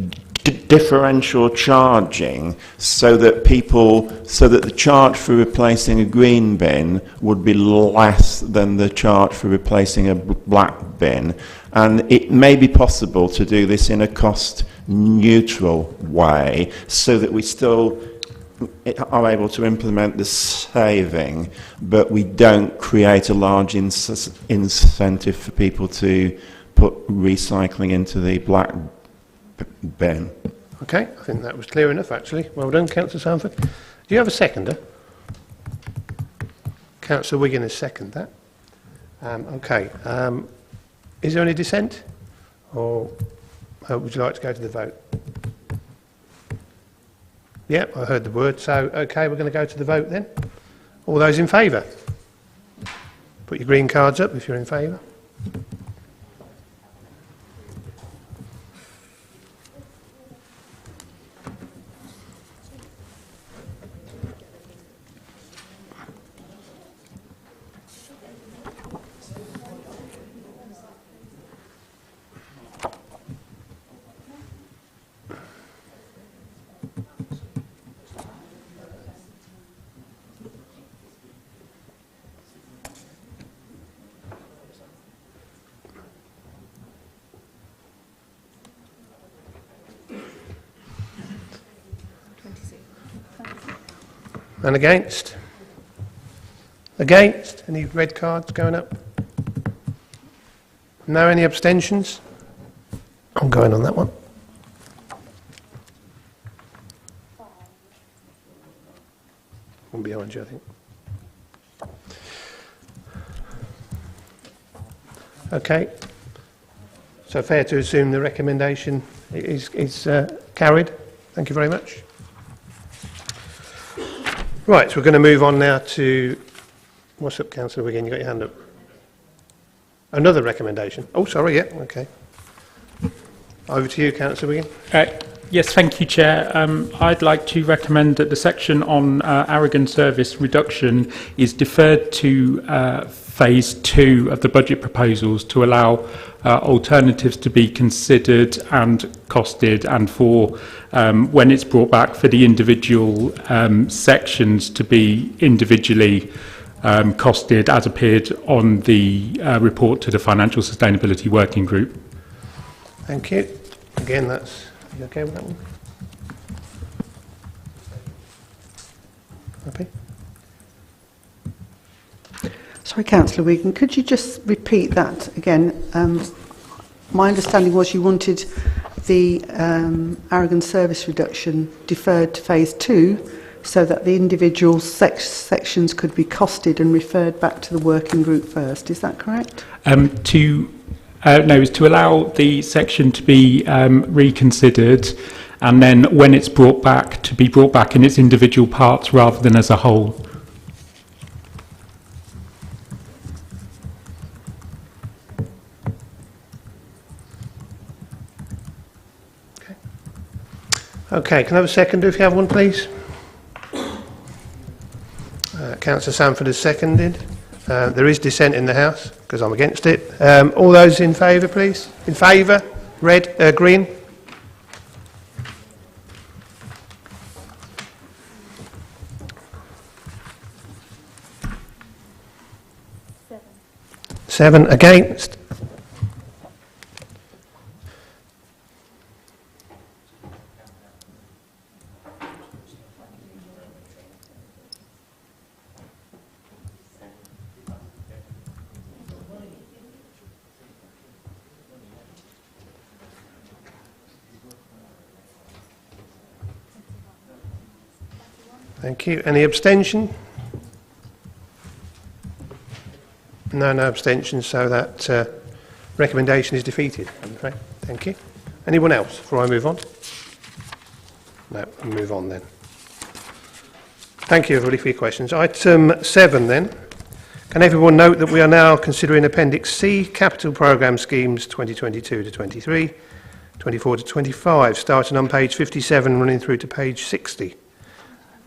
differential charging so that the charge for replacing a green bin would be less than the charge for replacing a black bin. And it may be possible to do this in a cost neutral way so that we still are able to implement the saving, but we don't create a large incentive for people to put recycling into the black bin. Okay, I think that was clear enough, actually. Well done, Councillor Sanford. Do you have a seconder? Councillor Wigan has seconded that. Okay. Is there any dissent? Or would you like to go to the vote? Yep, I heard the word. So, okay, we're going to go to the vote then. All those in favour? Put your green cards up if you're in favour. And against? Against? Any red cards going up? No, any abstentions? I'm going on that one. One behind you, I think. Okay. So fair to assume the recommendation is carried. Thank you very much. Right, so we're going to move on now to... What's up, Councillor Wigan? You got your hand up. Another recommendation. Oh, sorry, yeah, okay. Over to you, Councillor Wigan. Yes, thank you, Chair. I'd like to recommend that the section on arrogant service reduction is deferred to phase 2 of the budget proposals to allow alternatives to be considered and costed, and for when it's brought back for the individual sections to be individually costed as appeared on the report to the Financial Sustainability Working Group. Thank you. Again, that's... You okay with that one? Happy? Sorry, Councillor Wigan, could you just repeat that again? My understanding was you wanted the arrogant service reduction deferred to phase 2 so that the individual sections could be costed and referred back to the working group first. Is that correct? No, is to allow the section to be reconsidered, and then when it's brought back, to be brought back in its individual parts rather than as a whole. Okay, can I have a seconder if you have one, please? Councillor Sanford has seconded. There is dissent in the House because I'm against it. All those in favour, please? In favour? Red, green? 7 against. Thank you. Any abstention? No abstentions, so that recommendation is defeated, I'm afraid. Thank you. Anyone else before I move on? No, I'll move on then. Thank you, everybody, for your questions. Item 7 then. Can everyone note that we are now considering Appendix C, Capital Programme Schemes 2022 to 23, 24 to 25, starting on page 57, running through to page 60.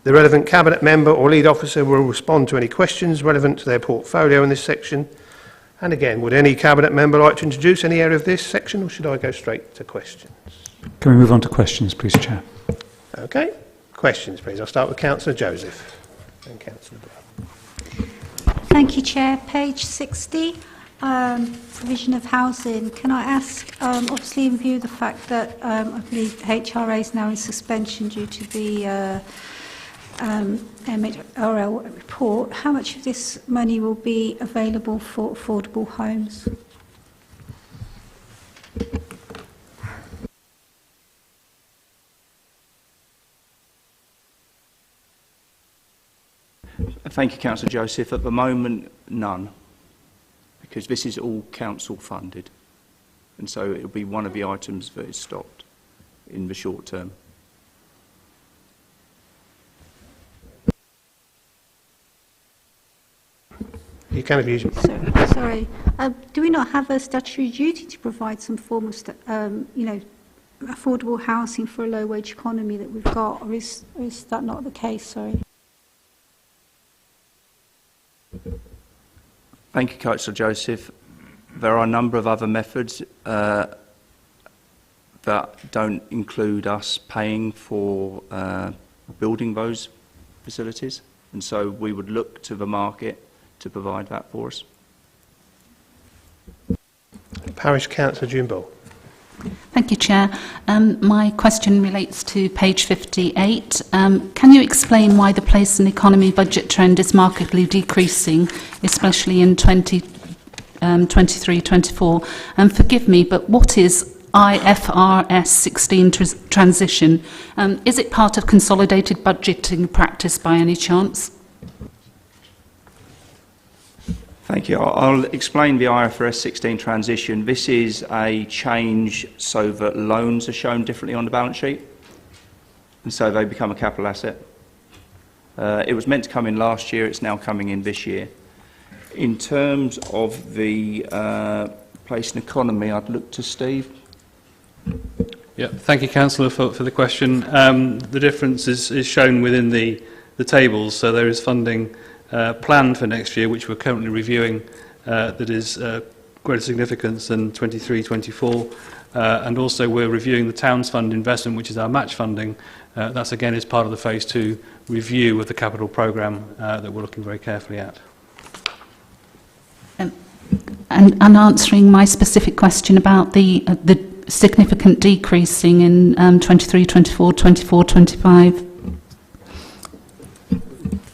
The relevant Cabinet member or lead officer will respond to any questions relevant to their portfolio in this section. And again, would any Cabinet member like to introduce any area of this section, or should I go straight to questions? Can we move on to questions, please, Chair? Okay. Questions, please. I'll start with Councillor Joseph and Councillor Brown. Thank you, Chair. Page 60, provision of housing. Can I ask, obviously in view of the fact that I believe HRA is now in suspension due to the MHRL report, how much of this money will be available for affordable homes? Thank you, Councillor Joseph. At the moment, none, because this is all council funded, and so it will be one of the items that is stopped in the short term. You can abuse it. Sorry. Do we not have a statutory duty to provide some form of, affordable housing for a low-wage economy that we've got, or is that not the case? Sorry. Thank you, Councillor Joseph. There are a number of other methods that don't include us paying for building those facilities, and so we would look to the market to provide that for us. Parish Councillor June-Ball. Thank you, Chair. My question relates to page 58. Can you explain why the place and economy budget trend is markedly decreasing, especially in 23-24? And forgive me, but what is IFRS 16 transition? Is it part of consolidated budgeting practice by any chance? Thank you. I'll explain the IFRS 16 transition. This is a change so that loans are shown differently on the balance sheet, and so they become a capital asset. It was meant to come in last year, it's now coming in this year. In terms of the place and economy, I'd look to Steve. Yeah, thank you, Councillor, for the question. The difference is shown within the tables, so there is funding planned for next year, which we're currently reviewing, that is greater significance than 23-24, and also we're reviewing the Towns Fund investment, which is our match funding. That's again is part of the Phase 2 review of the capital programme that we're looking very carefully at. And answering my specific question about the significant decreasing in 23-24, 24-25.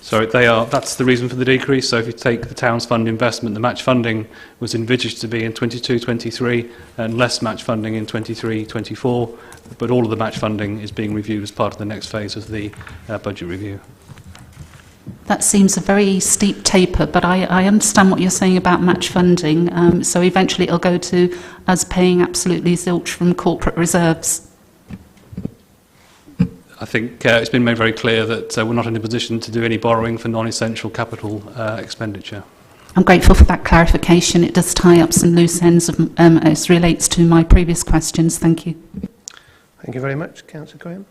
So that's the reason for the decrease. So if you take the Towns Fund investment, the match funding was envisaged to be in 22-23 and less match funding in 23-24, but all of the match funding is being reviewed as part of the next phase of the budget review. That seems a very steep taper, but I understand what you're saying about match funding. So eventually it'll go to us paying absolutely zilch from corporate reserves. I think it's been made very clear that we're not in a position to do any borrowing for non-essential capital expenditure. I'm grateful for that clarification. It does tie up some loose ends as relates to my previous questions. Thank you. Thank you very much. Councillor Graham.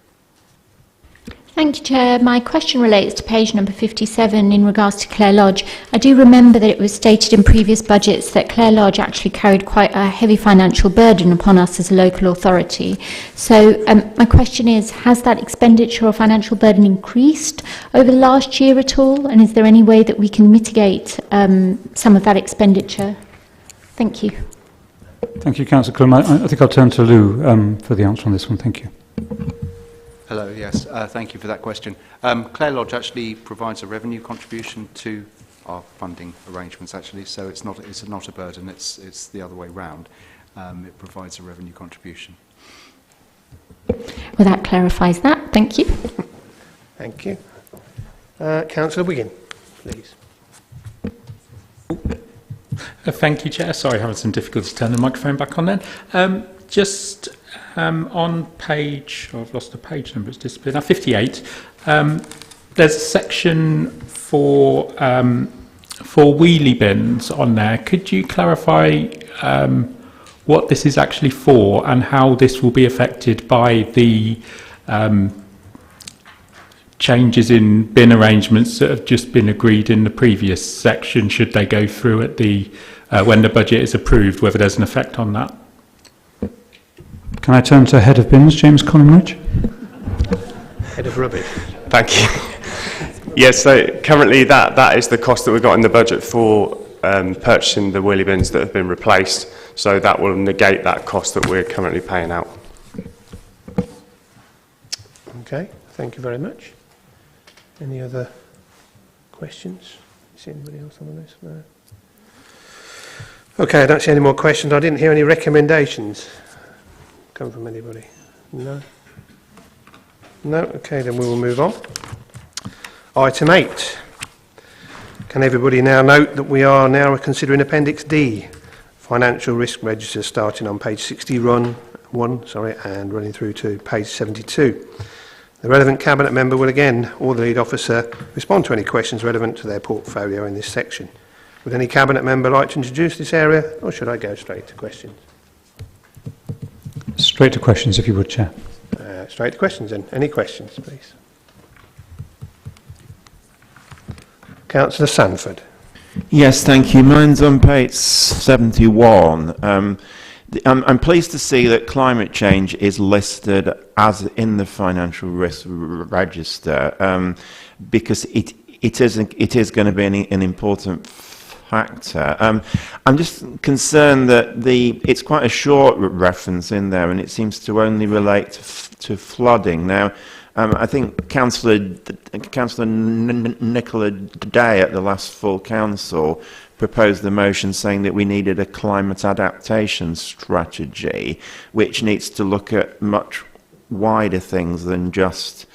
Thank you, Chair. My question relates to page number 57 in regards to Clare Lodge. I do remember that it was stated in previous budgets that Clare Lodge actually carried quite a heavy financial burden upon us as a local authority. So my question is, has that expenditure or financial burden increased over the last year at all? And is there any way that we can mitigate some of that expenditure? Thank you. Thank you, Councillor Clum. I think I'll turn to Lou for the answer on this one. Thank you. Hello, yes, thank you for that question. Clare Lodge actually provides a revenue contribution to our funding arrangements, actually, so it's not a burden, it's the other way round. It provides a revenue contribution. Well, that clarifies that. Thank you. Thank you. Councillor Wiggin, please. Thank you, Chair. Sorry, having some difficulty turning the microphone back on then. Just on page, I've lost the page number, it's disappeared now, 58. There's a section for wheelie bins on there. Could you clarify what this is actually for and how this will be affected by the changes in bin arrangements that have just been agreed in the previous section, should they go through at the when the budget is approved, whether there's an effect on that? Can I turn to Head of Bins, James Collingridge? Head of Rubbish. Thank you. Yes, so currently that is the cost that we've got in the budget for purchasing the wheelie bins that have been replaced, so that will negate that cost that we're currently paying out. Okay, thank you very much. Any other questions? Is anybody else on the list? No. Okay, I don't see any more questions. I didn't hear any recommendations come from anybody. No? No? Okay, then we will move on. Item 8. Can everybody now note that we are now considering Appendix D, Financial Risk Register, starting on page 61, and running through to page 72. The relevant Cabinet member will again, or the lead officer, respond to any questions relevant to their portfolio in this section. Would any Cabinet member like to introduce this area, or should I go straight to questions? Straight to questions, if you would, Chair. Straight to questions then. Any questions, please? Councillor Sanford. Yes, thank you. Mine's on page 71. I'm pleased to see that climate change is listed as in the financial risk register, because it is going to be an important factor. I'm just concerned that it's quite a short reference in there, and it seems to only relate to flooding. Now, I think Councillor Nicola Day at the last full council proposed the motion saying that we needed a climate adaptation strategy, which needs to look at much wider things than just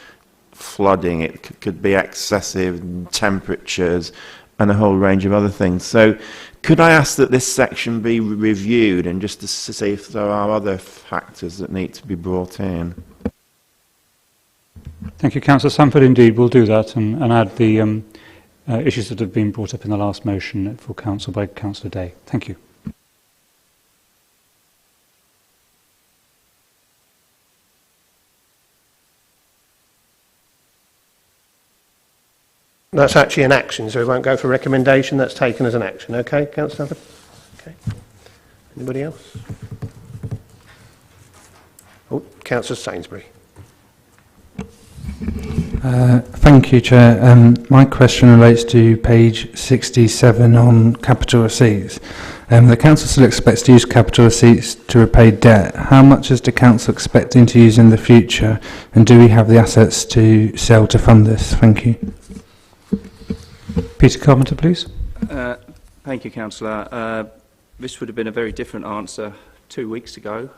flooding. It could be excessive temperatures and a whole range of other things. So could I ask that this section be reviewed and just to see if there are other factors that need to be brought in? Thank you, Councillor Sanford. Indeed, we'll do that and add the issues that have been brought up in the last motion for Council by Councillor Day. Thank you. That's actually an action, so we won't go for recommendation. That's taken as an action. Okay, Councillor Sanford? Okay. Anybody else? Oh, Councillor Sainsbury. Thank you, Chair. My question relates to page 67 on capital receipts. The Council still expects to use capital receipts to repay debt. How much is the Council expecting to use in the future, and do we have the assets to sell to fund this? Thank you. Peter Carpenter, please. Thank you, Councillor. This would have been a very different answer 2 weeks ago,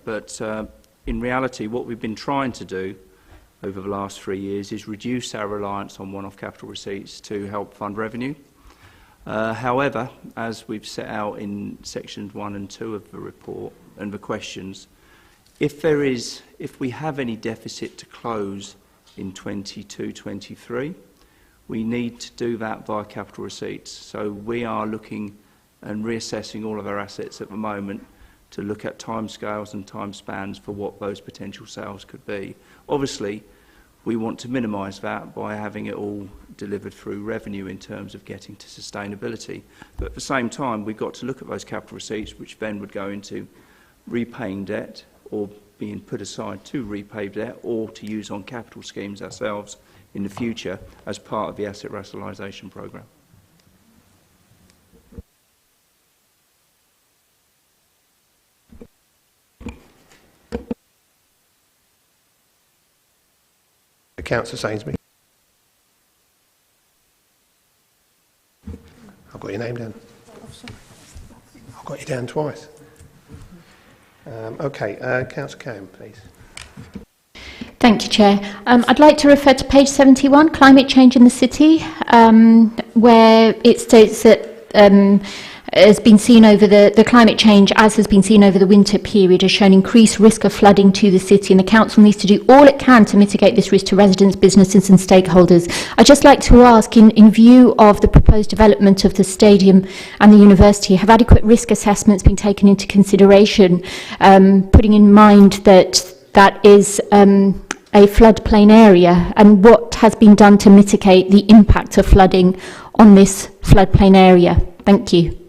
but in reality what we've been trying to do over the last 3 years is reduce our reliance on one-off capital receipts to help fund revenue. However, as we've set out in sections 1 and 2 of the report and the questions, if we have any deficit to close in 22-23, we need to do that via capital receipts. So we are looking and reassessing all of our assets at the moment to look at timescales and time spans for what those potential sales could be. Obviously, we want to minimise that by having it all delivered through revenue in terms of getting to sustainability. But at the same time, we've got to look at those capital receipts, which then would go into repaying debt or being put aside to repay debt or to use on capital schemes ourselves in the future as part of the asset rationalisation programme. Councillor Sainsbury. I've got your name down. I've got you down twice. Okay, Councillor Cohen, please. Thank you, Chair. I'd like to refer to page 71, Climate Change in the City, where it states that has been seen over the climate change, as has been seen over the winter period, has shown increased risk of flooding to the city, and the council needs to do all it can to mitigate this risk to residents, businesses and stakeholders. I'd just like to ask, in view of the proposed development of the stadium and the university, have adequate risk assessments been taken into consideration, putting in mind that that is a floodplain area, and what has been done to mitigate the impact of flooding on this floodplain area? Thank you.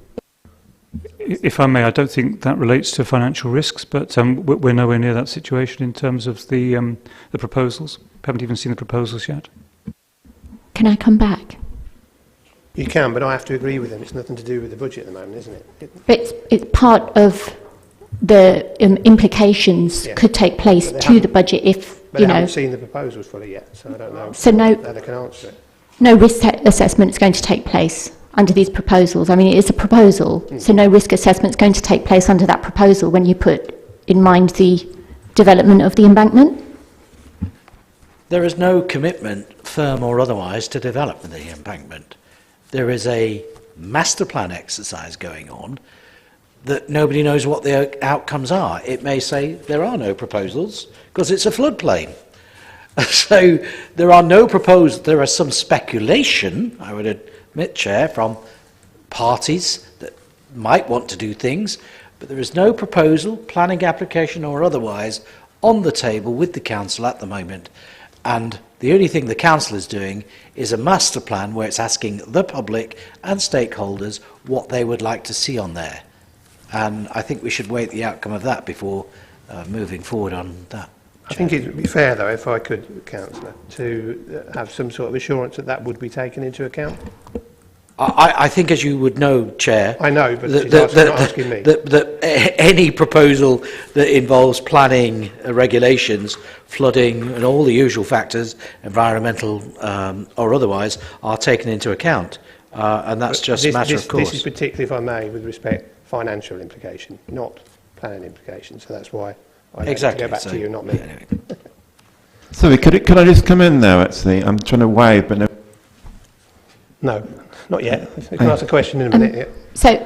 If I may, I don't think that relates to financial risks, but we're nowhere near that situation in terms of the proposals. We haven't even seen the proposals yet. Can I come back? You can, but I have to agree with him. It's nothing to do with the budget at the moment, isn't it? It's part of the implications could take place to the budget if, but you I know... haven't seen the proposals fully yet, so I don't know how they can answer it. No risk assessment is going to take place under these proposals. I mean, it is a proposal, so no risk assessment is going to take place under that proposal when you put in mind the development of the embankment? There is no commitment, firm or otherwise, to develop the embankment. There is a master plan exercise going on that nobody knows what the outcomes are. It may say there are no proposals because it's a floodplain. So there are no proposals. There is some speculation, I would admit, Chair, from parties that might want to do things, but there is no proposal, planning application or otherwise, on the table with the council at the moment. And the only thing the council is doing is a master plan where it's asking the public and stakeholders what they would like to see on there. And I think we should wait the outcome of that before moving forward on that. I think it would be fair, though, if I could, Councillor, to have some sort of assurance that that would be taken into account. I think, as you would know, Chair... I know, but she's not asking me. That any proposal that involves planning, regulations, flooding and all the usual factors, environmental or otherwise, are taken into account. And that's just a matter of course. This is particularly, if I may, with respect, financial implication, not planning implication. So that's why I have to go back to you, not me. Anyway. Sorry, could I just come in there, actually? I'm trying to wave, but no... No, not yet. You can ask a question in a minute. Yeah. So,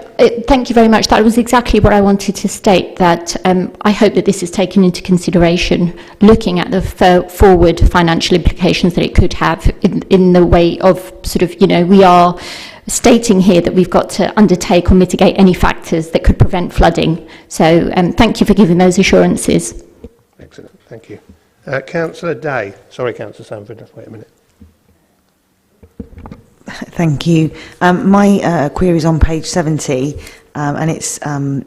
thank you very much. That was exactly what I wanted to state, that I hope that this is taken into consideration, looking at the forward financial implications that it could have in the way of sort of, you know, we are stating here that we've got to undertake or mitigate any factors that could prevent flooding. So, thank you for giving those assurances. Excellent, thank you. Councillor Day. Sorry, Councillor Sanford, wait a minute. Thank you. My query is on page 70, and it's on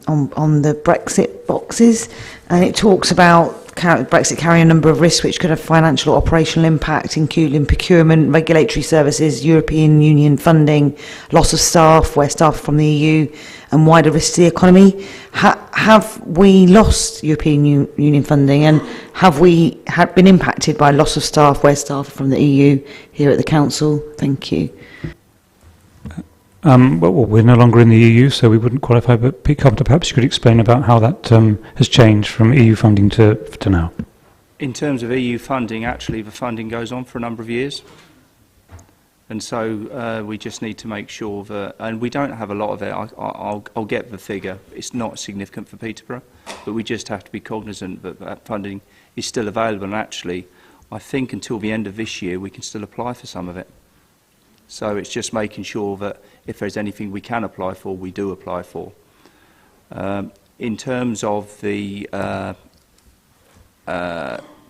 the Brexit boxes, and it talks about Brexit carrying a number of risks which could have financial or operational impact, including procurement, regulatory services, European Union funding, loss of staff, where staff are from the EU, and wider risks to the economy. Have we lost European Union funding, and have we been impacted by loss of staff where staff are from the EU here at the Council? Thank you. Well, we're no longer in the EU, so we wouldn't qualify, but Pete Carpenter, perhaps you could explain about how that has changed from EU funding to now. In terms of EU funding, actually the funding goes on for a number of years. And so we just need to make sure that, and we don't have a lot of it, I'll get the figure, it's not significant for Peterborough, but we just have to be cognizant that that funding is still available, and actually I think until the end of this year we can still apply for some of it. So it's just making sure that if there's anything we can apply for, we do apply for. In terms of the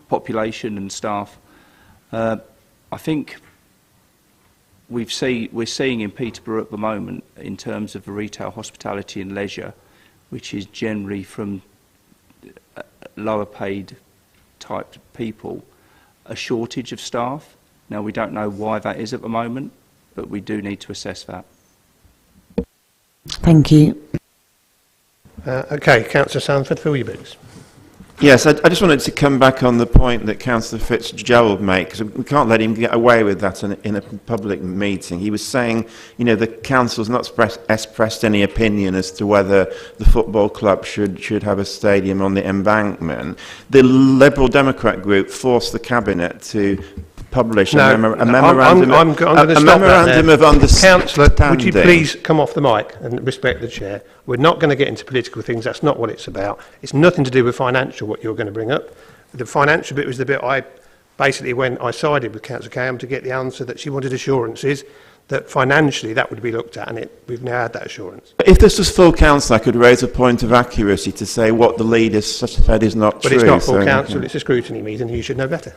population and staff, I think we're seeing in Peterborough at the moment, in terms of the retail, hospitality and leisure, which is generally from lower paid type people, a shortage of staff. Now, we don't know why that is at the moment, but we do need to assess that. Thank you. Okay, Councillor Sanford, fill your boots. Yes, I just wanted to come back on the point that Councillor Fitzgerald made, because we can't let him get away with that in a public meeting. He was saying, you know, the council's not expressed any opinion as to whether the football club should have a stadium on the embankment. The Liberal Democrat group forced the Cabinet to publish a memorandum of understanding. Councillor, would you please come off the mic and respect the chair? We're not going to get into political things. That's not what it's about. It's nothing to do with financial, what you're going to bring up. The financial bit was the bit I basically, when I sided with Councillor Cam to get the answer that she wanted assurances that financially that would be looked at, and we've now had that assurance. If this was full council, I could raise a point of accuracy to say what the leader said is not true. But it's not full council, it's a scrutiny meeting, you should know better.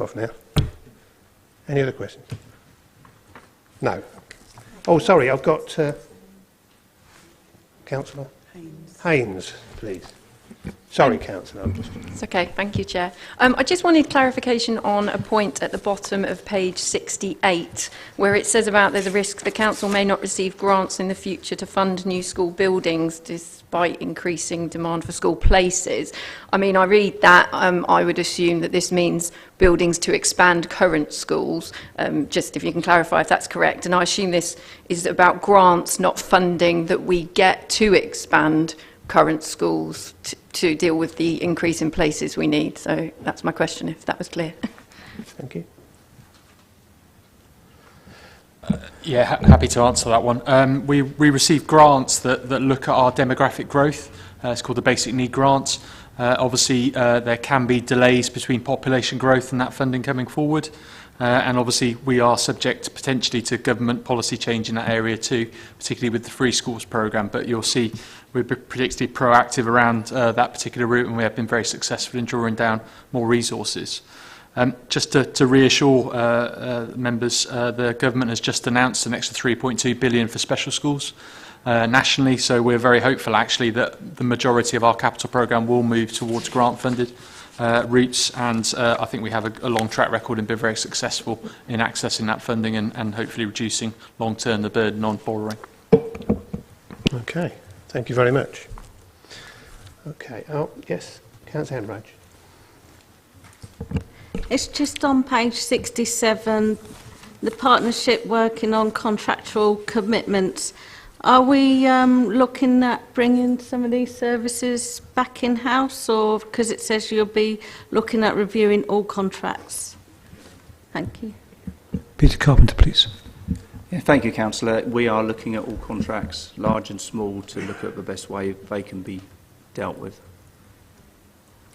Off now. Any other questions? No. Oh, sorry, I've got Councillor Haynes, please. Sorry, Councillor. It's okay, thank you, Chair. I just wanted clarification on a point at the bottom of page 68, where it says about there's a risk the council may not receive grants in the future to fund new school buildings despite increasing demand for school places. I mean, I read that, I would assume that this means buildings to expand current schools, just if you can clarify if that's correct. And I assume this is about grants, not funding that we get to expand current schools to deal with the increase in places we need. So that's my question, if that was clear. Thank you. Yeah, happy to answer that one. We receive grants that look at our demographic growth. It's called the Basic Need Grants. Obviously, there can be delays between population growth and that funding coming forward. And obviously, we are subject potentially to government policy change in that area too, particularly with the Free Schools programme. But you'll see we're particularly proactive around that particular route, and we have been very successful in drawing down more resources. Just to reassure members, the government has just announced an extra 3.2 billion for special schools nationally, so we're very hopeful actually that the majority of our capital programme will move towards grant-funded routes, and I think we have a long track record and been very successful in accessing that funding and hopefully reducing long-term the burden on borrowing. Okay, thank you very much. Okay, oh yes, Councillor Handbridge. It's just on page 67, the partnership working on contractual commitments. Are we looking at bringing some of these services back in-house, or because it says you'll be looking at reviewing all contracts? Thank you. Peter Carpenter, please. Yeah, thank you, Councillor. We are looking at all contracts, large and small, to look at the best way they can be dealt with.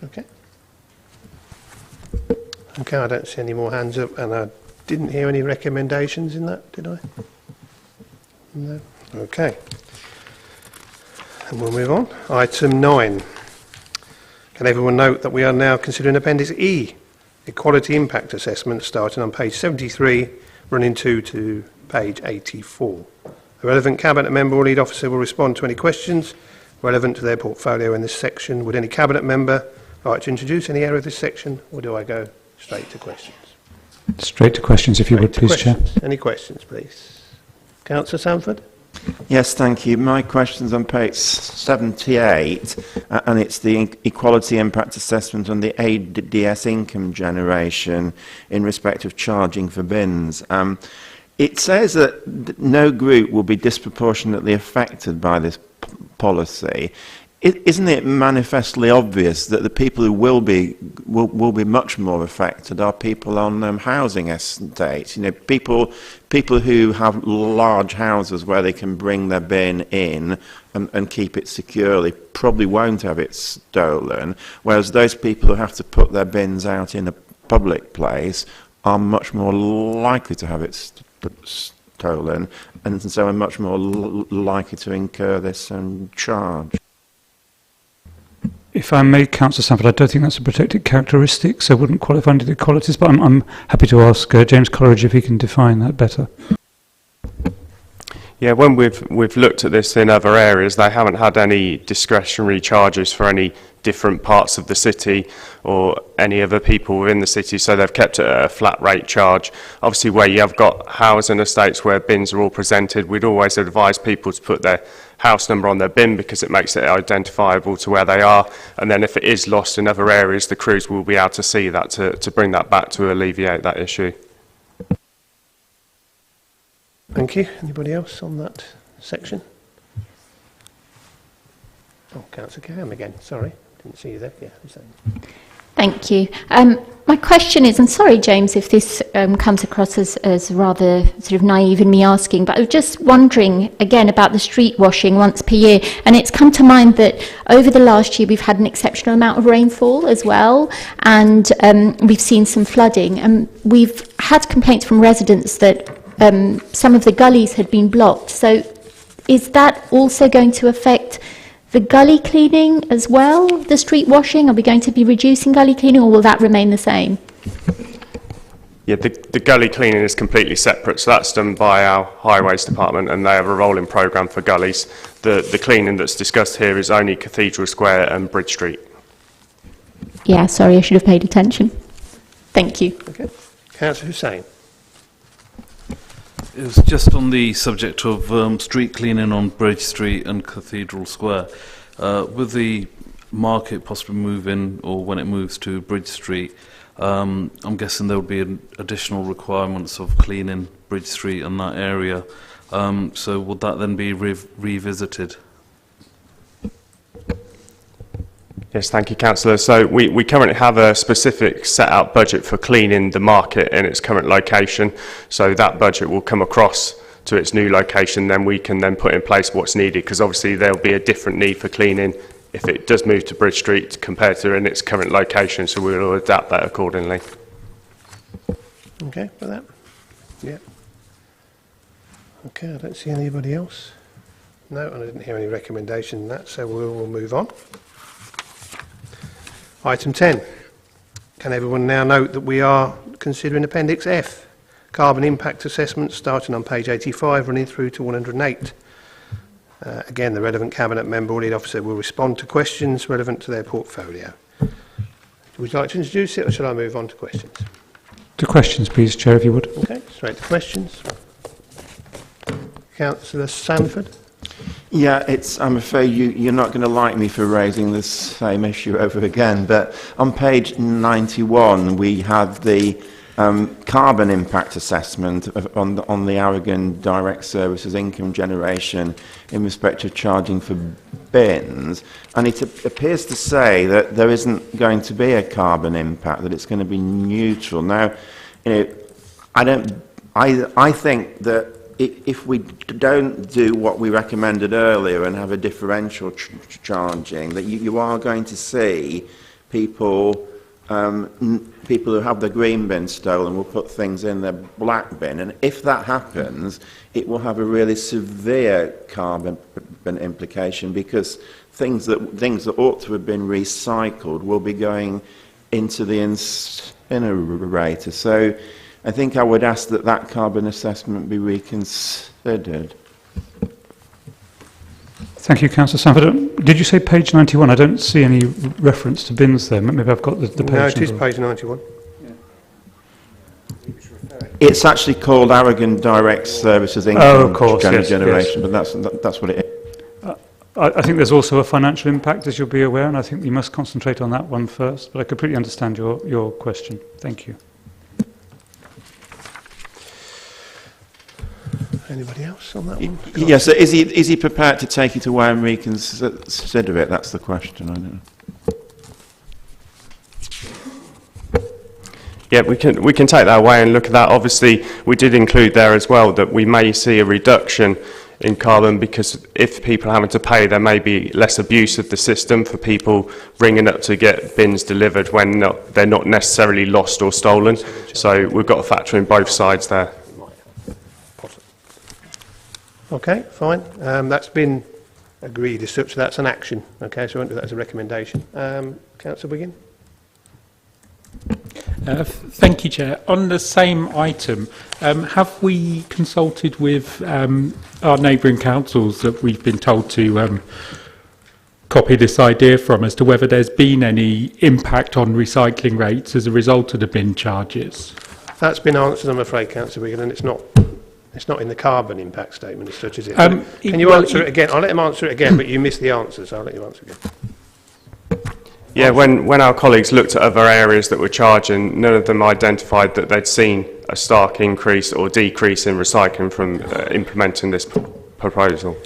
Okay. Okay, I don't see any more hands up, and I didn't hear any recommendations in that, did I? No. Okay. And we'll move on. Item 9. Can everyone note that we are now considering Appendix E, Equality Impact Assessment, starting on page 73, running to page 84. A relevant Cabinet member or lead officer will respond to any questions relevant to their portfolio in this section. Would any Cabinet member like to introduce any area of this section, or do I go straight to questions? Straight to questions, if you would, please, Chair. Any questions, please? Councillor Sanford? Yes, thank you. My question's on page 78, and it's the Equality Impact Assessment on the ADS income generation in respect of charging for bins. It says that no group will be disproportionately affected by this policy. Isn't it manifestly obvious that the people who will be much more affected are people on housing estates? You know, people who have large houses where they can bring their bin in and keep it securely probably won't have it stolen, whereas those people who have to put their bins out in a public place are much more likely to have it stolen, and so are much more likely to incur this charge. If I may, Councillor Sanford, I don't think that's a protected characteristic, so I wouldn't qualify under the equalities, but I'm happy to ask James Coleridge if he can define that better. Yeah, when we've looked at this in other areas, they haven't had any discretionary charges for any different parts of the city or any other people within the city, so they've kept it at a flat rate charge. Obviously, where you have got housing estates where bins are all presented, we'd always advise people to put their house number on their bin because it makes it identifiable to where they are, and then if it is lost in other areas, the crews will be able to see that to bring that back to alleviate that issue. Thank you. Anybody else on that section? Oh, Councillor Cam again. Sorry, didn't see you there. Yeah, who's that? Thank you. My question is, and sorry, James, if this comes across as rather sort of naive in me asking, but I was just wondering again about the street washing once per year, and it's come to mind that over the last year we've had an exceptional amount of rainfall as well, and we've seen some flooding, and we've had complaints from residents that some of the gullies had been blocked. So is that also going to affect the gully cleaning as well, the street washing? Are we going to be reducing gully cleaning, or will that remain the same? Yeah, the gully cleaning is completely separate, so that's done by our highways department, and they have a rolling programme for gullies. The cleaning that's discussed here is only Cathedral Square and Bridge Street. Yeah, sorry, I should have paid attention. Thank you. Okay. Councillor Hussain. It was just on the subject of street cleaning on Bridge Street and Cathedral Square. With the market possibly moving, or when it moves to Bridge Street, I'm guessing there would be additional requirements of cleaning Bridge Street and that area. So would that then be revisited? Yes, thank you, Councillor. So we currently have a specific set-out budget for cleaning the market in its current location. So that budget will come across to its new location, then we can then put in place what's needed, because obviously there will be a different need for cleaning if it does move to Bridge Street compared to in its current location, so we will adapt that accordingly. Okay, for that? Yeah. Okay, I don't see anybody else. No, and I didn't hear any recommendation on that, so we'll move on. Item 10. Can everyone now note that we are considering Appendix F, carbon impact assessments, starting on page 85, running through to 108. Again, the relevant Cabinet member or lead officer will respond to questions relevant to their portfolio. Would you like to introduce it, or shall I move on to questions? To questions, please, Chair, if you would. Okay, straight to questions. Councillor Sanford. Yeah, I'm afraid you're not going to like me for raising this same issue over again, but on page 91 we have the carbon impact assessment on the Aragon Direct Services income generation in respect of charging for bins, and it appears to say that there isn't going to be a carbon impact, that it's going to be neutral. Now, I think that if we don't do what we recommended earlier and have a differential charging, that you are going to see people who have their green bin stolen will put things in their black bin, and if that happens, it will have a really severe carbon implication, because things that ought to have been recycled will be going into the incinerator. So I think I would ask that carbon assessment be reconsidered. Thank you, Councillor Sanford. Did you say page 91? I don't see any reference to bins there. Maybe I've got the page. No, it is page 91. It's actually called Aragon Direct Services Income Generation, but that's what it is. I think there's also a financial impact, as you'll be aware, and I think we must concentrate on that one first. But I completely understand your question. Thank you. Anybody else on that one? Yes, so is he prepared to take it away and reconsider it? That's the question. I don't know. Yeah, we can take that away and look at that. Obviously, we did include there as well that we may see a reduction in carbon, because if people are having to pay, there may be less abuse of the system for people ringing up to get bins delivered when they're not necessarily lost or stolen. So we've got to factor in both sides there. Okay, fine. That's been agreed as such. That's an action. Okay, so we won't do that as a recommendation. Councillor Wiggin. Thank you, Chair. On the same item, have we consulted with our neighbouring councils that we've been told to copy this idea from as to whether there's been any impact on recycling rates as a result of the bin charges. That's been answered, I'm afraid, Councillor Wigan, and it's not in the carbon impact statement as such, is it? Can you answer it again? I'll let him answer it again, but you missed the answer, so I'll let you answer again. Yeah, when our colleagues looked at other areas that were charging, none of them identified that they'd seen a stark increase or decrease in recycling from implementing this proposal.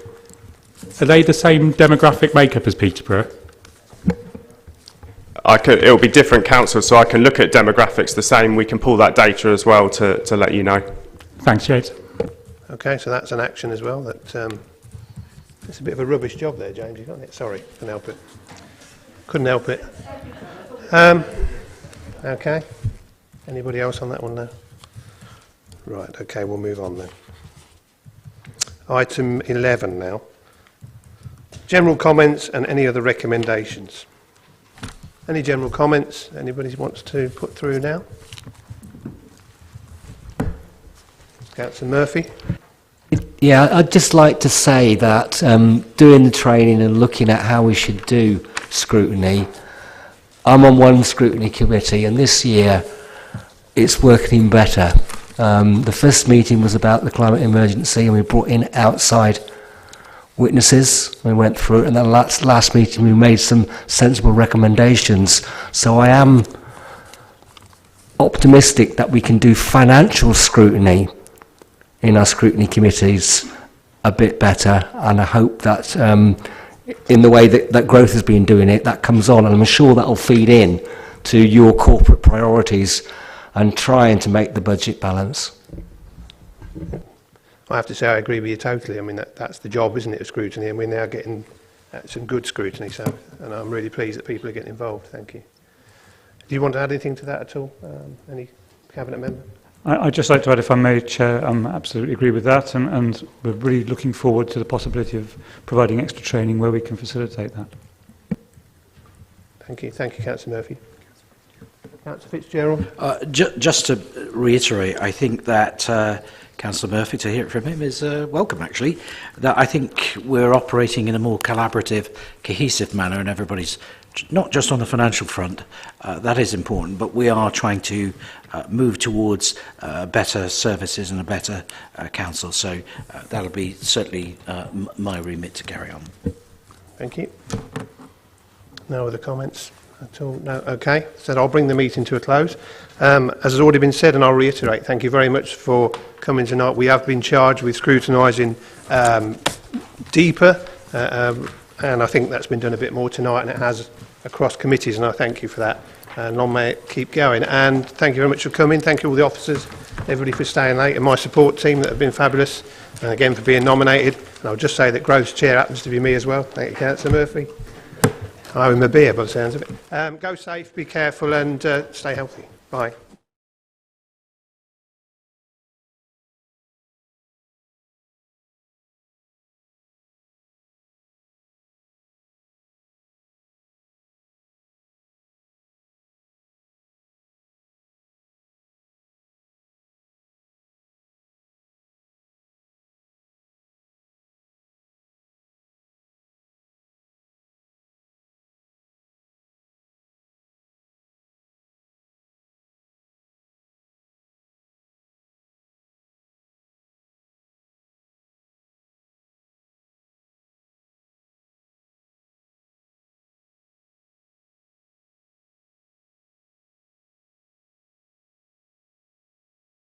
Are they the same demographic makeup as Peterborough? It'll be different councils, so I can look at demographics the same. We can pull that data as well to let you know. Thanks, James. Okay, so that's an action as well. It's a bit of a rubbish job there, James. You got it. Sorry, couldn't help it. Couldn't help it. Okay. Anybody else on that one now? Right. Okay, we'll move on then. Item 11 now. General comments and any other recommendations. Any general comments anybody wants to put through now? Councillor Murphy. Yeah, I'd just like to say that doing the training and looking at how we should do scrutiny, I'm on one scrutiny committee, and this year it's working better. The first meeting was about the climate emergency, and we brought in outside witnesses. We went through it, and then last meeting we made some sensible recommendations. So I am optimistic that we can do financial scrutiny in our scrutiny committees a bit better, and I hope that in the way that growth has been doing it, that comes on, and I'm sure that will feed in to your corporate priorities and trying to make the budget balance. I have to say I agree with you totally. I mean, that's the job, isn't it, of scrutiny, and we're now getting some good scrutiny, and I'm really pleased that people are getting involved. Thank you. Do you want to add anything to that at all? Any Cabinet member? I'd just like to add, if I may, Chair, I absolutely agree with that, and we're really looking forward to the possibility of providing extra training where we can facilitate that. Thank you. Thank you, Councillor Murphy. Councillor Fitzgerald? Just to reiterate, I think that Councillor Murphy, to hear it from him, is welcome, actually. That I think we're operating in a more collaborative, cohesive manner, and everybody's not just on the financial front, that is important, but we are trying to move towards better services and a better council. So that'll be certainly my remit to carry on. Thank you. No other comments at all? No? Okay. So I'll bring the meeting to a close. As has already been said, and I'll reiterate, thank you very much for coming tonight. We have been charged with scrutinising deeper, and I think that's been done a bit more tonight, and it has across committees, and I thank you for that. And long may it keep going. And thank you very much for coming. Thank you all the officers, everybody for staying late, and my support team that have been fabulous, and again for being nominated. And I'll just say that Grove's chair happens to be me as well. Thank you, Councillor Murphy. I owe him a beer by the sounds of it. Go safe, be careful, and stay healthy. Bye.